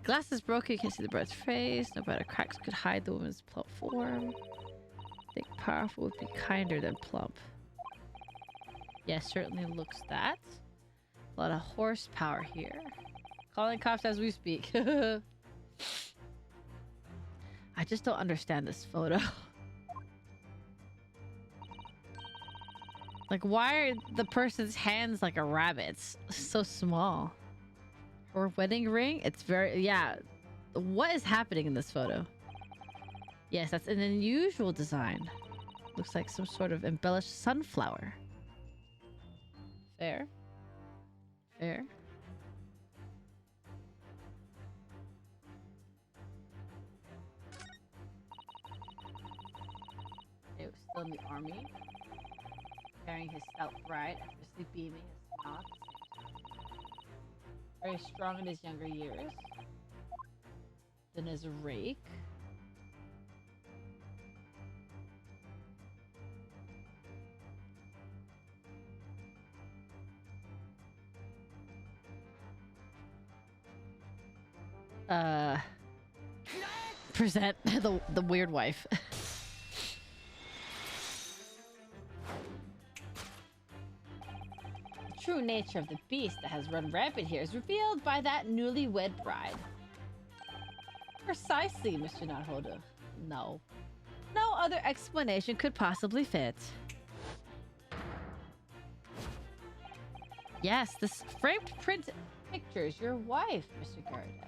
Glass is broken. You can't see the bride's face. No better cracks could hide the woman's plump form. Think powerful would be kinder than plump. Yes, certainly looks that. A lot of horsepower here. Calling cops as we speak. I just don't understand this photo. Like, why are the person's hands like a rabbit's? So small. Her wedding ring? It's very... Yeah. What is happening in this photo? Yes, that's an unusual design. Looks like some sort of embellished sunflower. Fair. Fair. It was still in the army. Carrying his stout bride, effortlessly beaming his smile. Very strong in his younger years. Then as a rake. Present the weird wife. The true nature of the beast that has run rampant here is revealed by that newlywed bride. Precisely, Mr. Naruhodo. No. No other explanation could possibly fit. Yes, this framed print pictures your wife, Mr. Garadeb.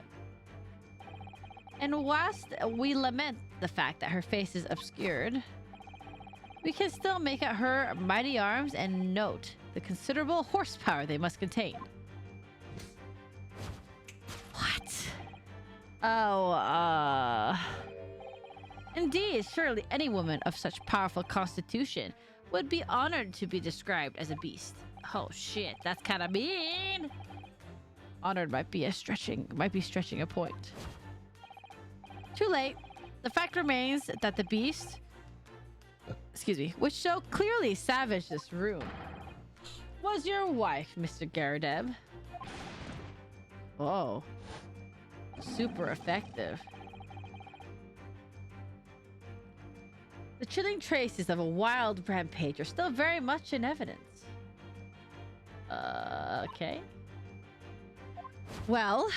And whilst we lament the fact that her face is obscured, we can still make out her mighty arms and note the considerable horsepower they must contain. What? Oh, Indeed, surely any woman of such powerful constitution would be honored to be described as a beast. Oh shit, that's kind of mean. Honored might be stretching a point. Too late. The fact remains that the beast, excuse me, which so clearly savaged this room, was your wife, Mr. Garadeb. Oh. Super effective. The chilling traces of a wild rampage are still very much in evidence. Okay. Well,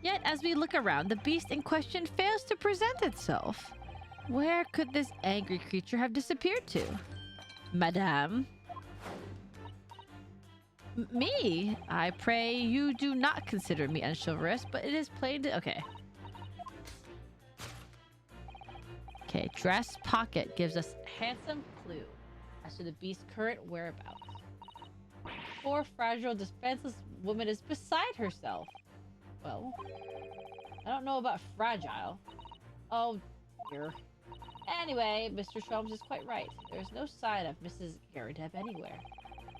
yet as we look around, the beast in question fails to present itself. Where could this angry creature have disappeared to? Madame? Me? I pray you do not consider me unchivalrous, but it is plain to... Okay. Okay, dress pocket gives us a handsome clue as to the beast's current whereabouts. Poor, fragile, defenseless woman is beside herself. Well, I don't know about fragile. Oh, dear. Anyway, Mr. Sholmes is quite right. There's no sign of Mrs. Garadeb anywhere.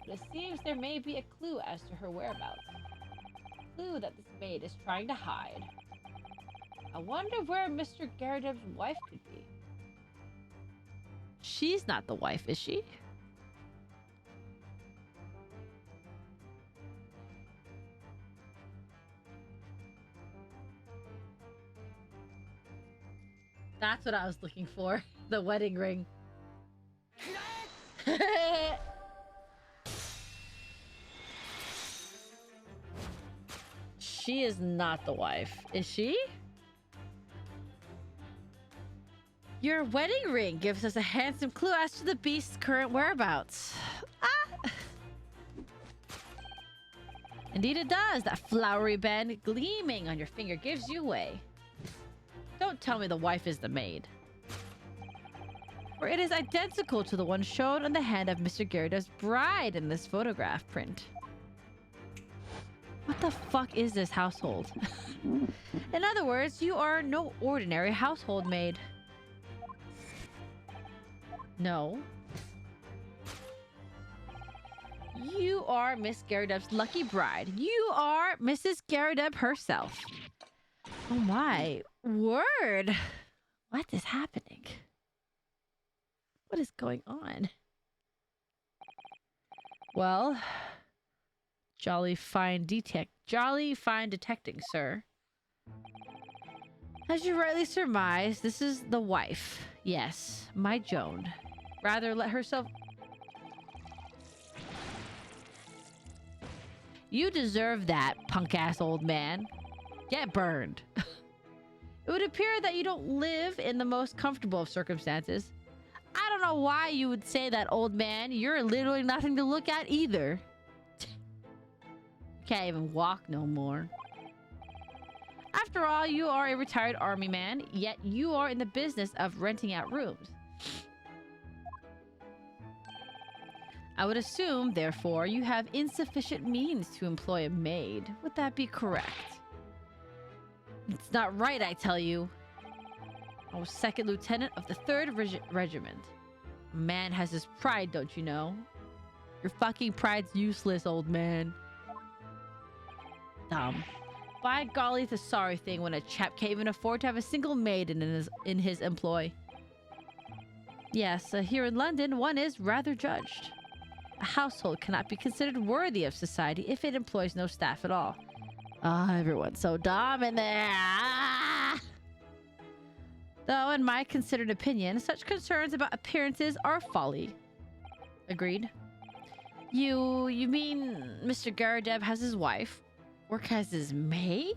But it seems there may be a clue as to her whereabouts. A clue that this maid is trying to hide. I wonder where Mr. Garadeb's wife could be. She's not the wife, is she? That's what I was looking for. The wedding ring. she is not the wife, is she? Your wedding ring gives us a handsome clue as to the beast's current whereabouts. Ah! Indeed it does. That flowery band gleaming on your finger gives you away. Don't tell me the wife is the maid. For it is identical to the one shown on the hand of Mr. Gyarados' bride in this photograph print. What the fuck is this household? In other words, you are no ordinary household maid. No. You are Miss Gyarados' lucky bride. You are Mrs. Gyarados herself. Oh my word. What is happening? What is going on? Well, jolly fine detecting, sir. As you rightly surmise, this is the wife. Yes, my Joan. Rather let herself... You deserve that, punk-ass old man. Get burned. It would appear that you don't live in the most comfortable of circumstances. I don't know why you would say that, old man. You're literally nothing to look at either. Can't even walk no more. After all, you are a retired army man, yet you are in the business of renting out rooms. I would assume, therefore, you have insufficient means to employ a maid. Would that be correct? It's not right, I tell you. I was second lieutenant of the 3rd Regiment. A man has his pride, don't you know? Your fucking pride's useless, old man. Dumb. By golly, it's a sorry thing when a chap can't even afford to have a single maid in his employ. Yes, here in London, one is rather judged. A household cannot be considered worthy of society if it employs no staff at all. Ah, everyone's so dumb in there. Ah! Though, in my considered opinion, such concerns about appearances are folly. Agreed. You mean Mr. Gyarados has his wife? Work as his maid?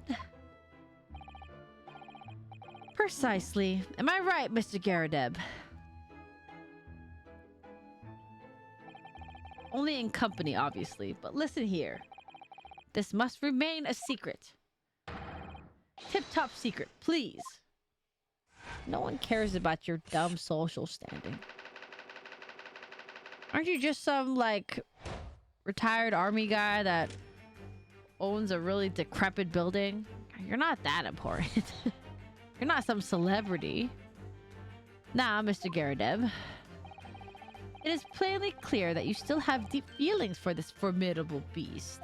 Precisely. Am I right, Mr. Gyarados? Only in company, obviously. But listen here. This must remain a secret. Tip-top secret, please. No one cares about your dumb social standing. Aren't you just some, like, retired army guy that owns a really decrepit building? You're not that important. You're not some celebrity. Now, Mr. Gyarados, it is plainly clear that you still have deep feelings for this formidable beast.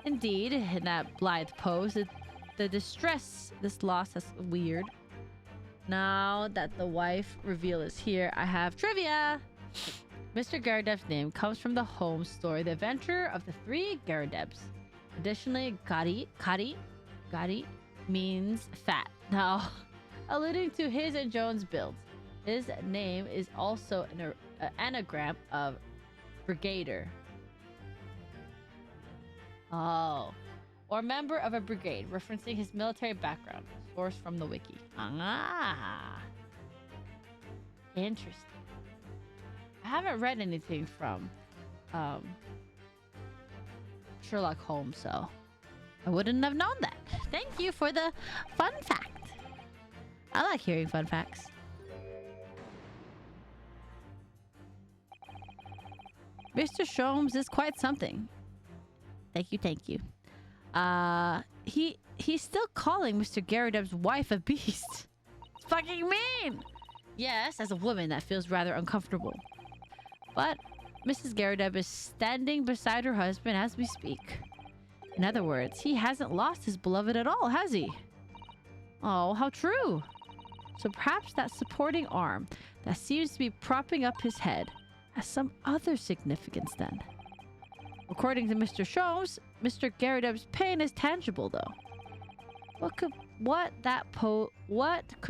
Indeed, in that blithe pose, the distress this loss is weird. Now that the wife reveal is here, I have trivia! Mr. Gyarados' name comes from the home story, The Adventure of the Three Gyarados. Additionally, Gari means fat. Now, alluding to his and Joan's builds, his name is also an anagram of Brigadier. Oh. Or member of a brigade, referencing his military background. Source from the wiki. Ah. Interesting. I haven't read anything from Sherlock Holmes, so I wouldn't have known that. Thank you for the fun fact. I like hearing fun facts. Mr. Sholmes is quite something. Thank you. He's still calling Mr. Gyarados' wife a beast. It's fucking mean! Yes, as a woman, that feels rather uncomfortable. But Mrs. Gyarados is standing beside her husband as we speak. In other words, he hasn't lost his beloved at all, has he? Oh, how true. So perhaps that supporting arm that seems to be propping up his head has some other significance then. According to Mr. Sholmes, Mr. Gyarados' pain is tangible, though. What could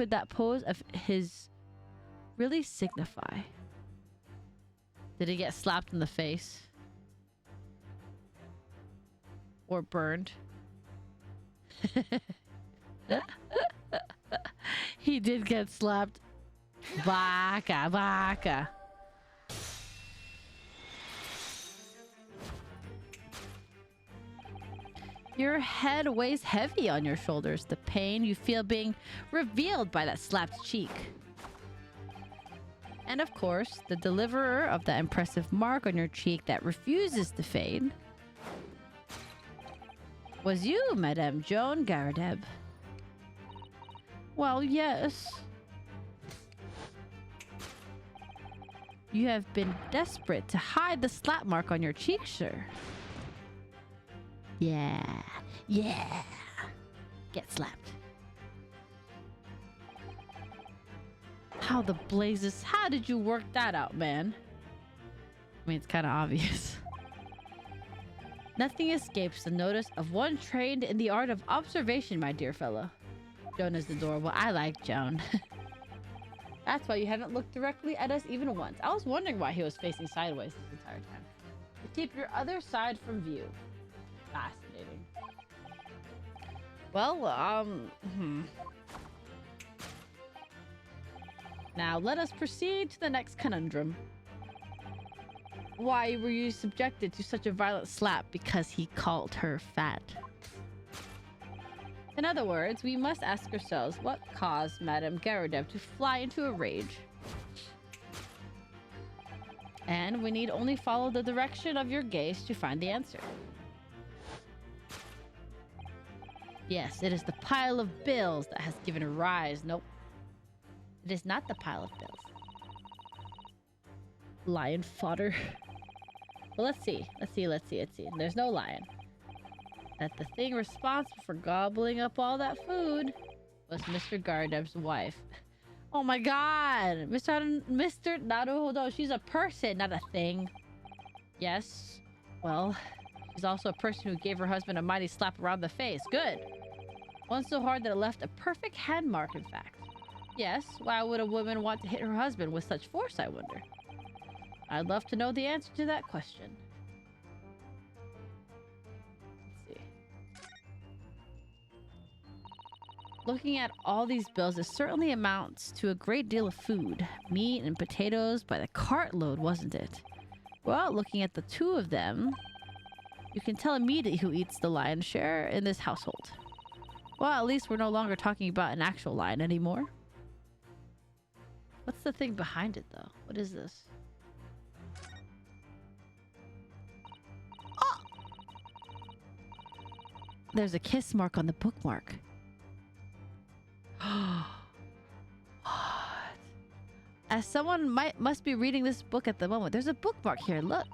that pose of his really signify? Did he get slapped in the face? or burned. He did get slapped. Baka, baka. Your head weighs heavy on your shoulders. The pain you feel being revealed by that slapped cheek. And of course, the deliverer of that impressive mark on your cheek that refuses to fade was you, Madame Joan Garadeb. Well, yes. You have been desperate to hide the slap mark on your cheek, sir. Yeah. Yeah. Get slapped. How the blazes? How did you work that out, man? I mean, it's kind of obvious. Nothing escapes the notice of one trained in the art of observation, my dear fellow. Joan is adorable. I like Joan. That's why you haven't looked directly at us even once. I was wondering why he was facing sideways this entire time. To keep your other side from view. Fascinating. Well, Now, let us proceed to the next conundrum. Why were you subjected to such a violent slap? Because he called her fat. In other words, we must ask ourselves what caused Madame Garadeb to fly into a rage. And we need only follow the direction of your gaze to find the answer. Yes, it is the pile of bills that has given rise. Nope. It is not the pile of bills. Lion fodder. Well, let's see. There's no lion. That the thing responsible for gobbling up all that food was Mr. Garadeb's wife. Oh my god! Mr. Naruhodo, she's a person, not a thing. Yes. Well, she's also a person who gave her husband a mighty slap around the face. Good. One so hard that it left a perfect hand mark, in fact. Yes, why would a woman want to hit her husband with such force, I wonder? I'd love to know the answer to that question. Let's see. Looking at all these bills, it certainly amounts to a great deal of food. Meat and potatoes by the cartload, wasn't it? Well, looking at the two of them, you can tell immediately who eats the lion's share in this household. Well, at least we're no longer talking about an actual lion anymore. What's the thing behind it, though? What is this? Oh! There's a kiss mark on the bookmark. What? As someone must be reading this book at the moment, there's a bookmark here. Look.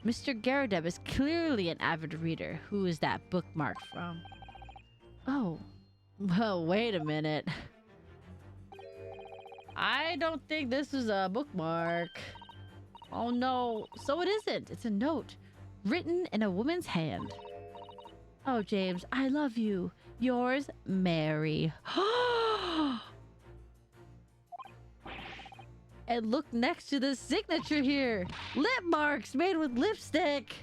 Mr. Garadeb is clearly an avid reader. Who is that bookmark from? Oh. Well, wait a minute. I don't think this is a bookmark. Oh no. So it isn't. It's a note. Written in a woman's hand. Oh, James, I love you. Yours, Mary. And look next to the signature here. Lip marks made with lipstick.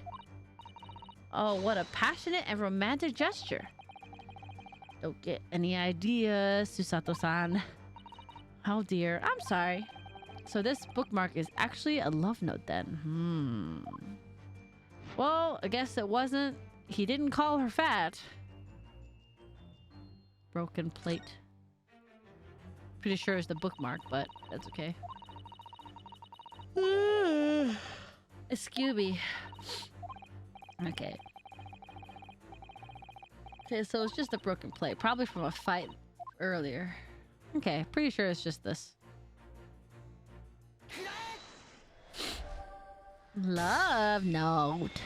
Oh, what a passionate and romantic gesture. Don't get any ideas, Susato-san. Oh dear, I'm sorry. So this bookmark is actually a love note then. Well, I guess it wasn't. He didn't call her fat. Broken plate. Pretty sure it's the bookmark, but that's okay. Scooby. Okay. Okay, so it's just a broken plate. Probably from a fight earlier. Okay, pretty sure it's just this. Love note.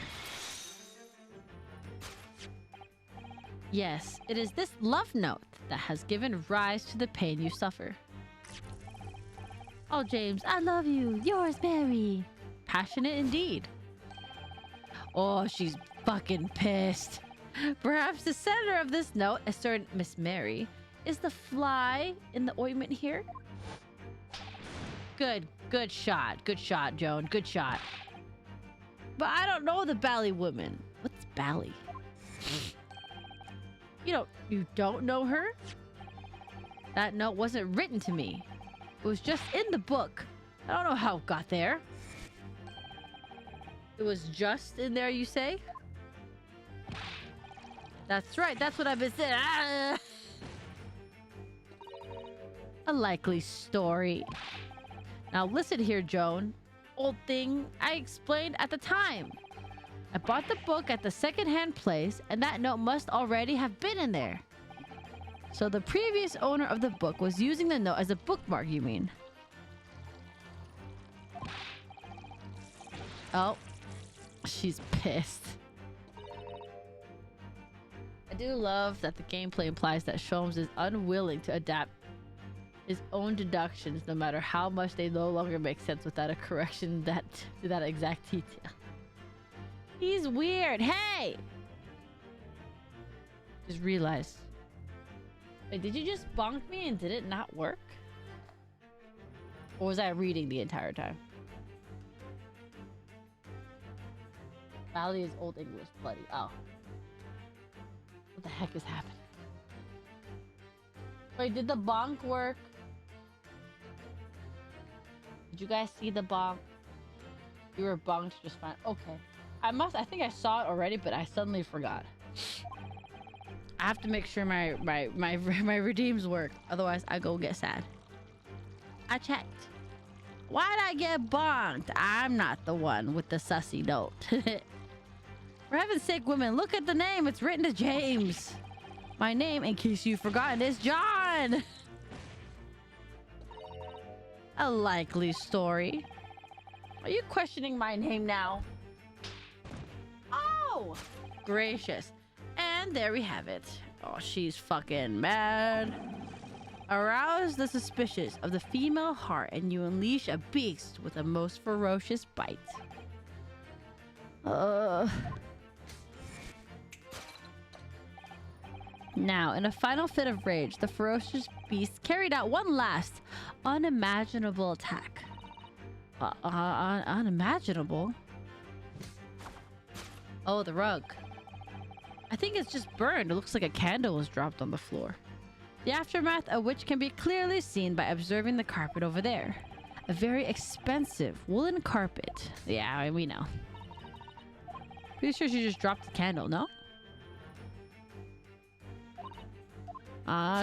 Yes, it is this love note that has given rise to the pain you suffer. Oh, James, I love you. Yours, Mary. Passionate indeed. Oh, she's fucking pissed. Perhaps the sender of this note, a certain Miss Mary, is the fly in the ointment here? Good shot. Good shot, Joan. Good shot. But I don't know the Bally woman. What's Bally? You don't know her? That note wasn't written to me. It was just in the book. I don't know how it got there. It was just in there, you say? That's right. That's what I've been saying. Ah! A likely story. Now listen here, Joan. Old thing I explained at the time. I bought the book at the secondhand place, and that note must already have been in there. So the previous owner of the book was using the note as a bookmark, you mean? Oh, she's pissed. I do love that the gameplay implies that Sholmes is unwilling to adapt his own deductions, no matter how much they no longer make sense without a correction to that exact detail. He's weird. Hey! Just realized. Wait, did you just bonk me and did it not work? Or was I reading the entire time? Valley is Old English, bloody. Oh. What the heck is happening? Wait, did the bonk work? Did you guys see the bonk? You were bonked just fine. Okay. I think I saw it already, but I suddenly forgot. I have to make sure my redeems work. Otherwise, I go get sad. I checked. Why'd I get bonked? I'm not the one with the sussy note. For heaven's sake, women, look at the name. It's written to James. My name, in case you've forgotten, is John. A likely story. Are you questioning my name now? Oh, gracious. And there we have it. Oh, she's fucking mad. Arouse the suspicious of the female heart and you unleash a beast with a most ferocious bite. Now, in a final fit of rage, the ferocious beast carried out one last unimaginable attack. Unimaginable? Oh, the rug. I think it's just burned. It looks like a candle was dropped on the floor. The aftermath of which can be clearly seen by observing the carpet over there. A very expensive woolen carpet. Yeah, we know. Pretty sure she just dropped the candle, no?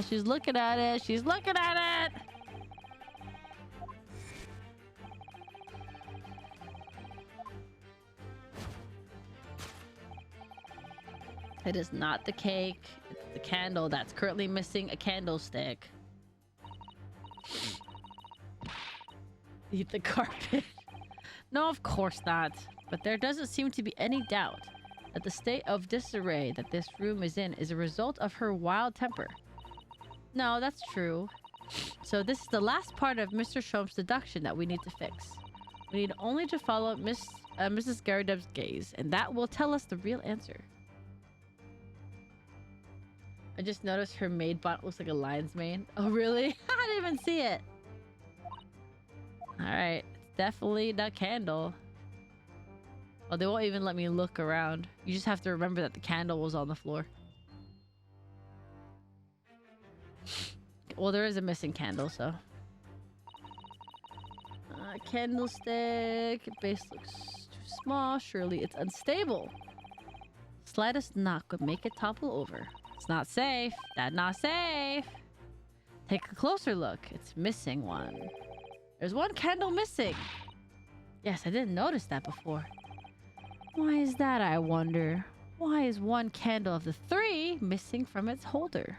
She's looking at it. She's looking at it. It is not the cake. It's the candle that's currently missing a candlestick. Eat the carpet. No, of course not. But there doesn't seem to be any doubt that the state of disarray that this room is in is a result of her wild temper. No, that's true. So this is the last part of Mr. Sholmes' deduction that we need to fix. We need only to follow Mrs. Garrideb's gaze, and that will tell us the real answer. I just noticed her maid bot looks like a lion's mane. Oh, really? I didn't even see it. Alright. It's definitely the candle. Oh, they won't even let me look around. You just have to remember that the candle was on the floor. Well, there is a missing candle, so. Candlestick. Base looks too small. Surely it's unstable. Slightest knock would make it topple over. It's not safe. That's not safe. Take a closer look. It's missing one. There's one candle missing. Yes, I didn't notice that before. Why is that, I wonder? Why is one candle of the 3 missing from its holder?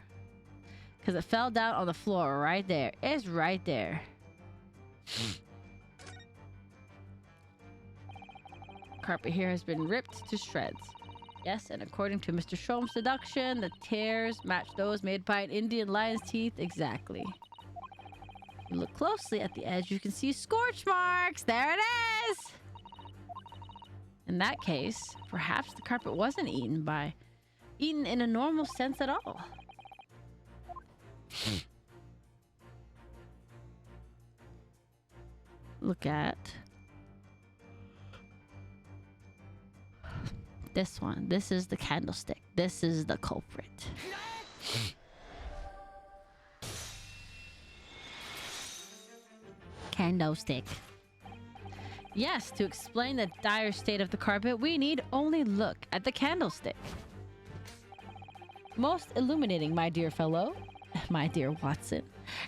Because it fell down on the floor right there. It's right there. Carpet here has been ripped to shreds. Yes, and according to Mr. Sholmes' deduction, the tears match those made by an Indian lion's teeth exactly. If you look closely at the edge, you can see scorch marks. There it is! In that case, perhaps the carpet wasn't eaten in a normal sense at all. Look at this one. This is the candlestick. This is the culprit. Candlestick. Yes, to explain the dire state of the carpet, we need only look at the candlestick. Most illuminating, my dear fellow, my dear Watson.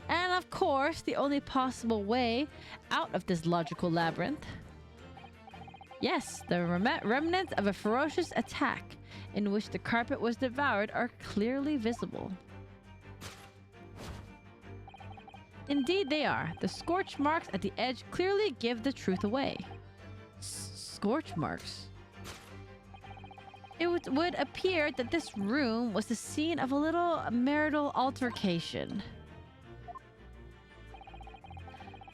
And of course, the only possible way out of this logical labyrinth. Yes, the remnants of a ferocious attack in which the carpet was devoured are clearly visible. Indeed they are. The scorch marks at the edge clearly give the truth away. Scorch marks? It would appear that this room was the scene of a little marital altercation.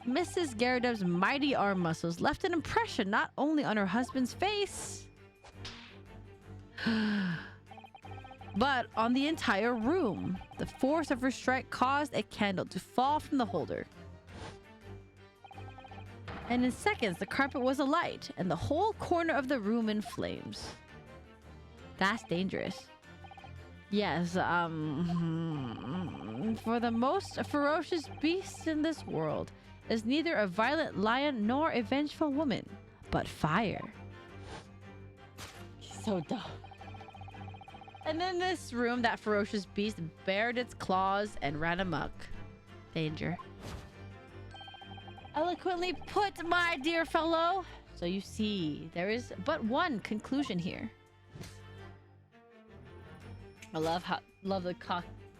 Mrs. Garrideb's mighty arm muscles left an impression not only on her husband's face, but on the entire room. The force of her strike caused a candle to fall from the holder. And in seconds, the carpet was alight, and the whole corner of the room in flames. That's dangerous. Yes, for the most ferocious beast in this world is neither a violent lion nor a vengeful woman, but fire. So dumb. And in this room, that ferocious beast bared its claws and ran amok. Danger. Eloquently put, my dear fellow. So you see, there is but one conclusion here. I love the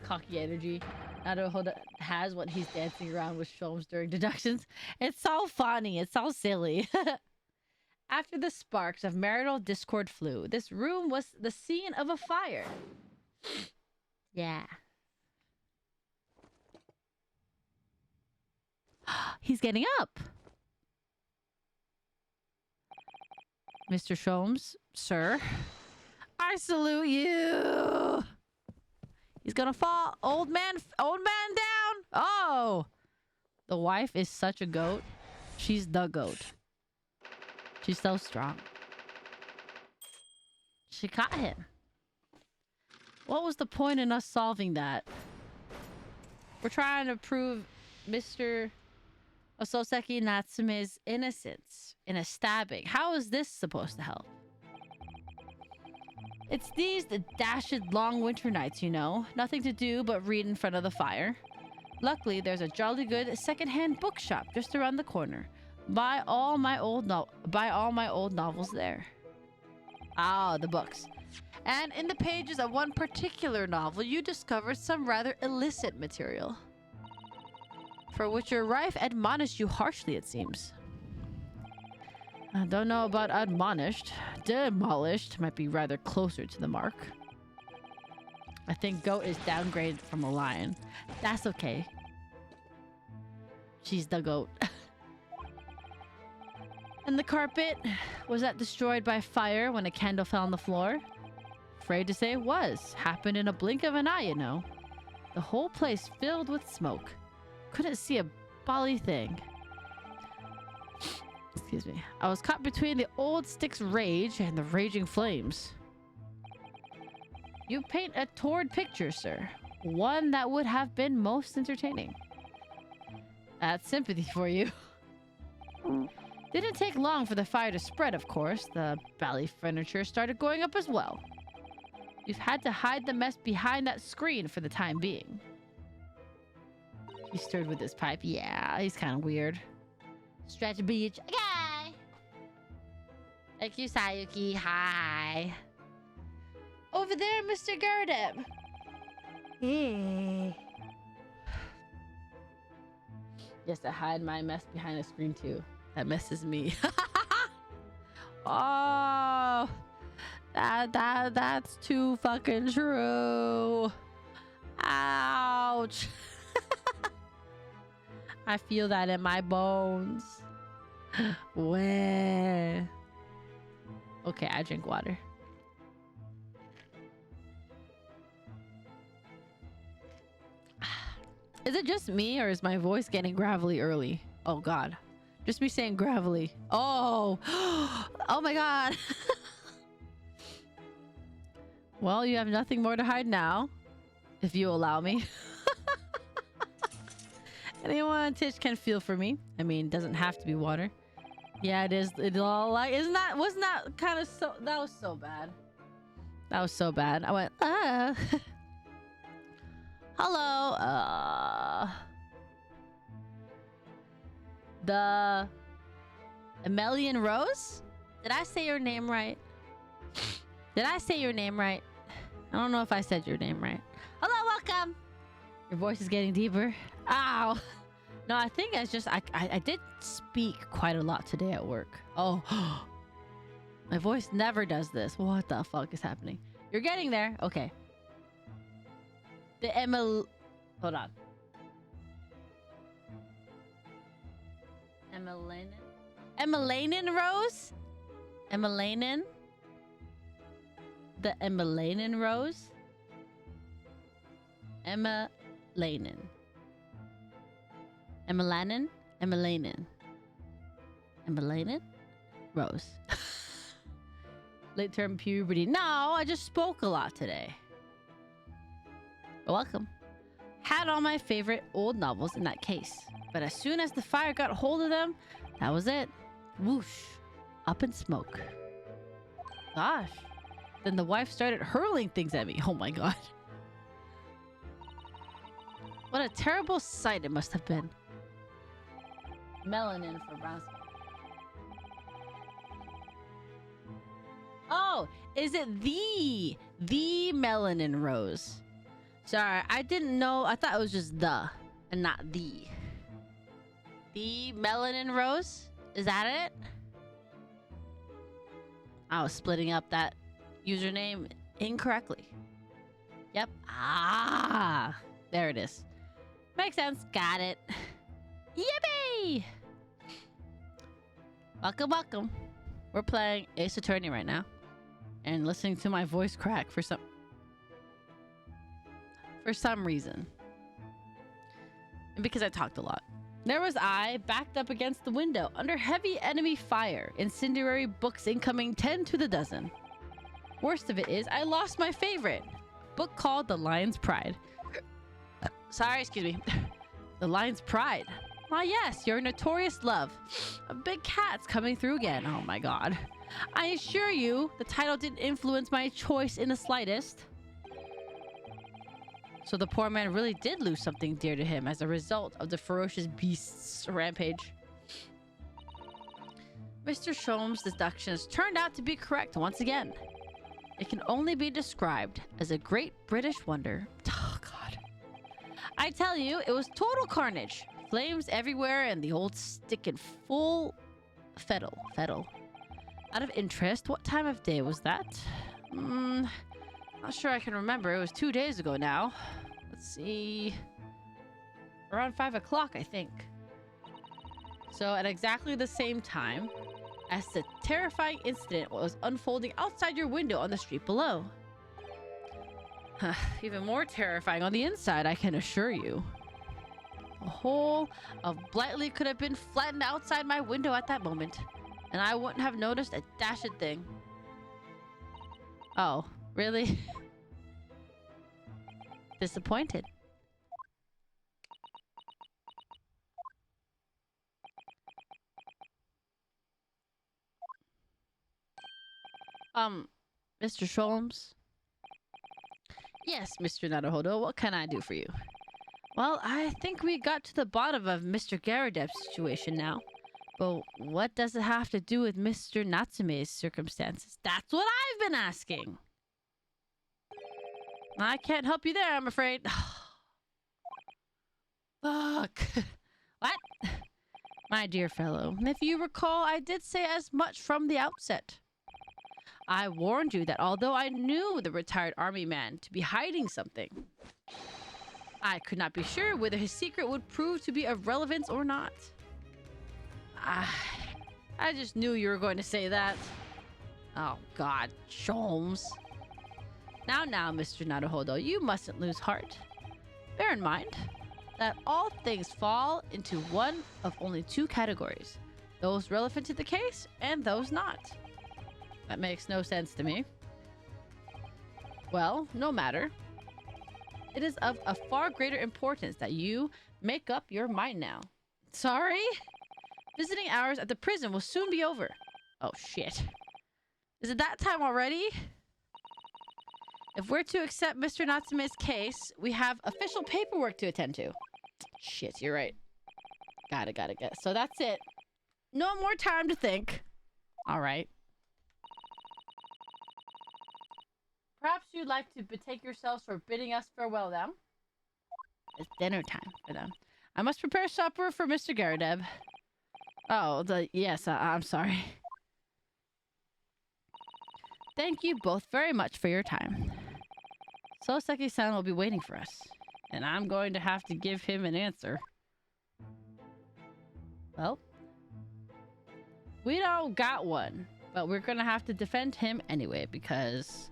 cocky energy Naruhodo has when he's dancing around with Sholmes during deductions. It's so funny. It's so silly. After the sparks of marital discord flew, this room was the scene of a fire. Yeah. He's getting up. Mr. Sholmes, sir, I salute you. He's gonna fall. Old man down. Oh, the wife is such a goat. She's the goat. She's so strong. She caught him. What was the point in us solving that? We're trying to prove Mr. Ososeki Natsume's innocence in a stabbing. How is this supposed to help? It's these dashed long winter nights, you know. Nothing to do but read in front of the fire. Luckily, there's a jolly good secondhand bookshop just around the corner. Buy all my old novels there. Ah, the books. And in the pages of one particular novel, you discovered some rather illicit material, for which your wife admonished you harshly, it seems. I don't know about admonished. Demolished might be rather closer to the mark. I think goat is downgraded from a lion. That's okay. She's the goat. And the carpet, was that destroyed by fire when a candle fell on the floor? Afraid to say it was. Happened in a blink of an eye, you know. The whole place filled with smoke. Couldn't see a bally thing. Excuse me. I was caught between the old stick's rage and the raging flames. You paint a torrid picture, sir. One that would have been most entertaining. That's sympathy for you. Didn't take long for the fire to spread, of course. The bally furniture started going up as well. We've had to hide the mess behind that screen for the time being. He stirred with his pipe. Yeah, he's kind of weird. Stretch beach. Okay. Thank you, Sayuki. Hi. Over there, Mr. Garrideb. Yes, I hide my mess behind a screen too. That messes me. Oh, that's too fucking true. Ouch. I feel that in my bones. Where? Okay, I drink water. Is it just me, or is my voice getting gravelly early? Oh god. Just me saying gravelly. Oh. Oh my god. Well, you have nothing more to hide now, if you allow me. Anyone Titch can feel for me. I mean, it doesn't have to be water. Yeah, it is. It's all like, wasn't that kind of so, that was so bad. That was so bad. I went, hello, the Emelian Rose? Did I say your name right? Did I say your name right? I don't know if I said your name right. Hello, welcome. Your voice is getting deeper. Ow. No, I think it's just I did speak quite a lot today at work. Oh. My voice never does this. What the fuck is happening? You're getting there. Okay. The Hold on. Emelanin Rose? Emelanin? The Emelanin Rose? Emelanin. Emelanin? Emelanin. Emelanin? Rose. Late term puberty. No, I just spoke a lot today. But welcome. Had all my favorite old novels in that case. But as soon as the fire got hold of them, that was it. Whoosh. Up in smoke. Gosh. Then the wife started hurling things at me. Oh my god. What a terrible sight it must have been. Melanin for brown skin. Oh, is it the Melanin Rose? Sorry, I didn't know. I thought it was just the and not the. The Melanin Rose? Is that it? I was splitting up that username incorrectly. Yep. Ah, there it is. Makes sense. Got it. Yippee! Welcome, welcome. We're playing Ace Attorney right now. And listening to my voice crack for some reason. And because I talked a lot. There was I, backed up against the window, under heavy enemy fire. Incendiary books incoming 10 to the dozen. Worst of it is, I lost my favorite. Book called The Lion's Pride. Sorry, excuse me. The Lion's Pride. Why, yes, your notorious love. A big cat's coming through again. Oh my god. I assure you, the title didn't influence my choice in the slightest. So the poor man really did lose something dear to him as a result of the ferocious beast's rampage. Mr. Sholmes' deductions turned out to be correct once again. It can only be described as a great British wonder. Oh, God. I tell you, it was total carnage. Flames everywhere and the old stick in full fettle. Out of interest, what time of day was that? Not sure I can remember. It was 2 days ago now. Let's see. Around 5 o'clock, I think. So at exactly the same time as the terrifying incident was unfolding outside your window on the street below. Even more terrifying on the inside, I can assure you. A whole of Blighty could have been flattened outside my window at that moment, and I wouldn't have noticed a dashed thing. Oh, really? Disappointed. Mr. Sholmes? Yes, Mr. Naruhodo, what can I do for you? Well, I think we got to the bottom of Mr. Garadev's situation now. But what does it have to do with Mr. Natsume's circumstances? That's what I've been asking. I can't help you there, I'm afraid. Fuck. What? My dear fellow, if you recall, I did say as much from the outset. I warned you that although I knew the retired army man to be hiding something, I could not be sure whether his secret would prove to be of relevance or not. I just knew you were going to say that. Oh God, Sholmes. Now, Mr. Naruhodo, you mustn't lose heart. Bear in mind that all things fall into one of only two categories. Those relevant to the case and those not. That makes no sense to me. Well, no matter. It is of a far greater importance that you make up your mind now. Sorry? Visiting hours at the prison will soon be over. Oh, shit. Is it that time already? If we're to accept Mr. Natsume's case, we have official paperwork to attend to. Shit, you're right. Got it. So that's it. No more time to think. All right. Perhaps you'd like to betake yourselves for bidding us farewell then. It's dinner time for them. I must prepare supper for Mr. Garadeb. Oh, yes, I'm sorry. Thank you both very much for your time. Soseki-san will be waiting for us, and I'm going to have to give him an answer. Well, we don't got one, but we're gonna have to defend him anyway, because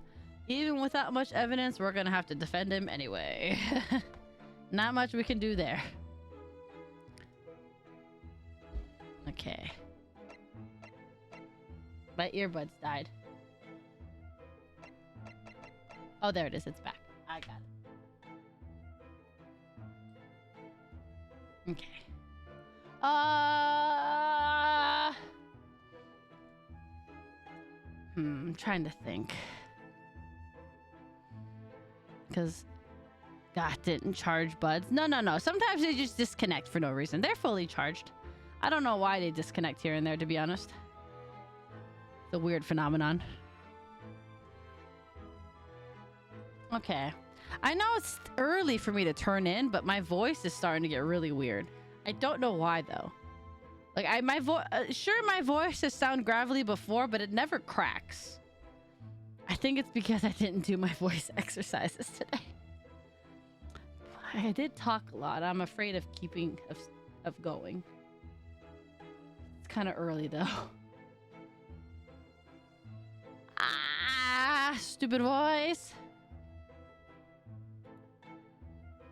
even without much evidence, we're gonna have to defend him anyway. Not much we can do there. Okay. My earbuds died. Oh, there it is. It's back. I got it. Okay. I'm trying to think. Because God didn't charge buds. No. Sometimes they just disconnect for no reason. They're fully charged. I don't know why they disconnect here and there, to be honest. It's a weird phenomenon. Okay. I know it's early for me to turn in, but my voice is starting to get really weird. I don't know why, though. Like, sure, my voice has sounded gravelly before, but it never cracks. I think it's because I didn't do my voice exercises today. I did talk a lot. I'm afraid of of going. It's kind of early, though. Stupid voice.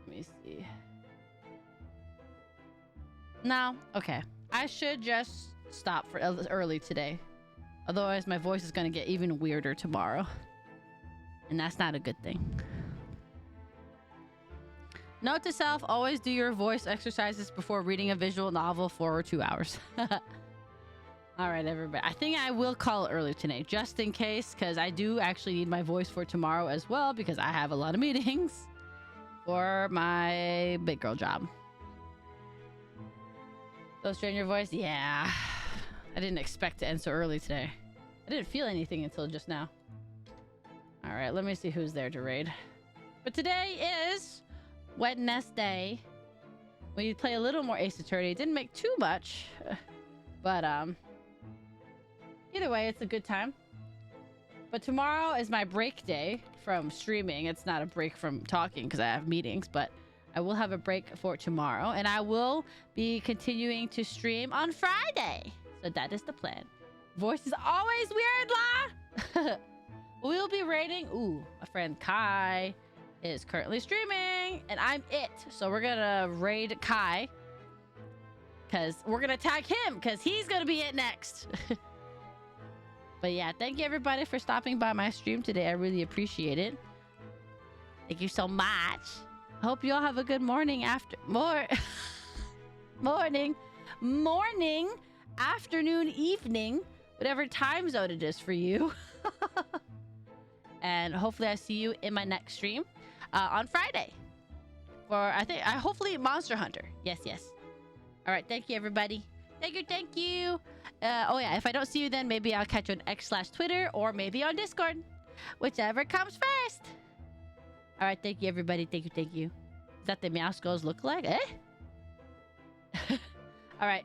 Let me see. No, okay. I should just stop for early today. Otherwise, my voice is going to get even weirder tomorrow. And that's not a good thing. Note to self, always do your voice exercises before reading a visual novel for 2 hours. All right, everybody. I think I will call it early today, just in case, because I do actually need my voice for tomorrow as well, because I have a lot of meetings for my big girl job. So strain your voice? Yeah. I didn't expect to end so early today. I didn't feel anything until just now. All right, let me see who's there to raid. But today is Wednesday. We play a little more Ace Attorney. Didn't make too much, but either way, it's a good time. But tomorrow is my break day from streaming. It's not a break from talking because I have meetings, but I will have a break for tomorrow, and I will be continuing to stream on Friday. So that is the plan. Voice is always weird, la. We'll be raiding. Ooh, my friend Kai is currently streaming, and I'm it. So we're gonna raid Kai because we're gonna tag him because he's gonna be it next. But yeah, thank you everybody for stopping by my stream today. I really appreciate it. Thank you so much. Hope you all have a good morning, morning, afternoon, evening, whatever time zone it is for you. And hopefully I see you in my next stream on Friday for hopefully Monster Hunter. Yes. All right, thank you everybody. Thank you. Oh yeah, if I don't see you, then maybe I'll catch you on X/Twitter or maybe on Discord, whichever comes first. All right, thank you everybody. Thank you. Is that the Meow Skulls look like? Eh? All right.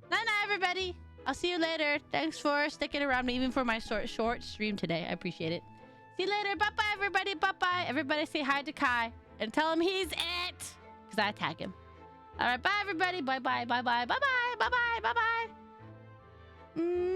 Night, everybody. I'll see you later. Thanks for sticking around me even for my short stream today. I appreciate it. See you later. Bye-bye, everybody. Bye-bye. Everybody say hi to Kai and tell him he's it because I tag him. All right, bye, everybody. Bye-bye. Bye-bye. Bye-bye. Bye-bye. Bye-bye.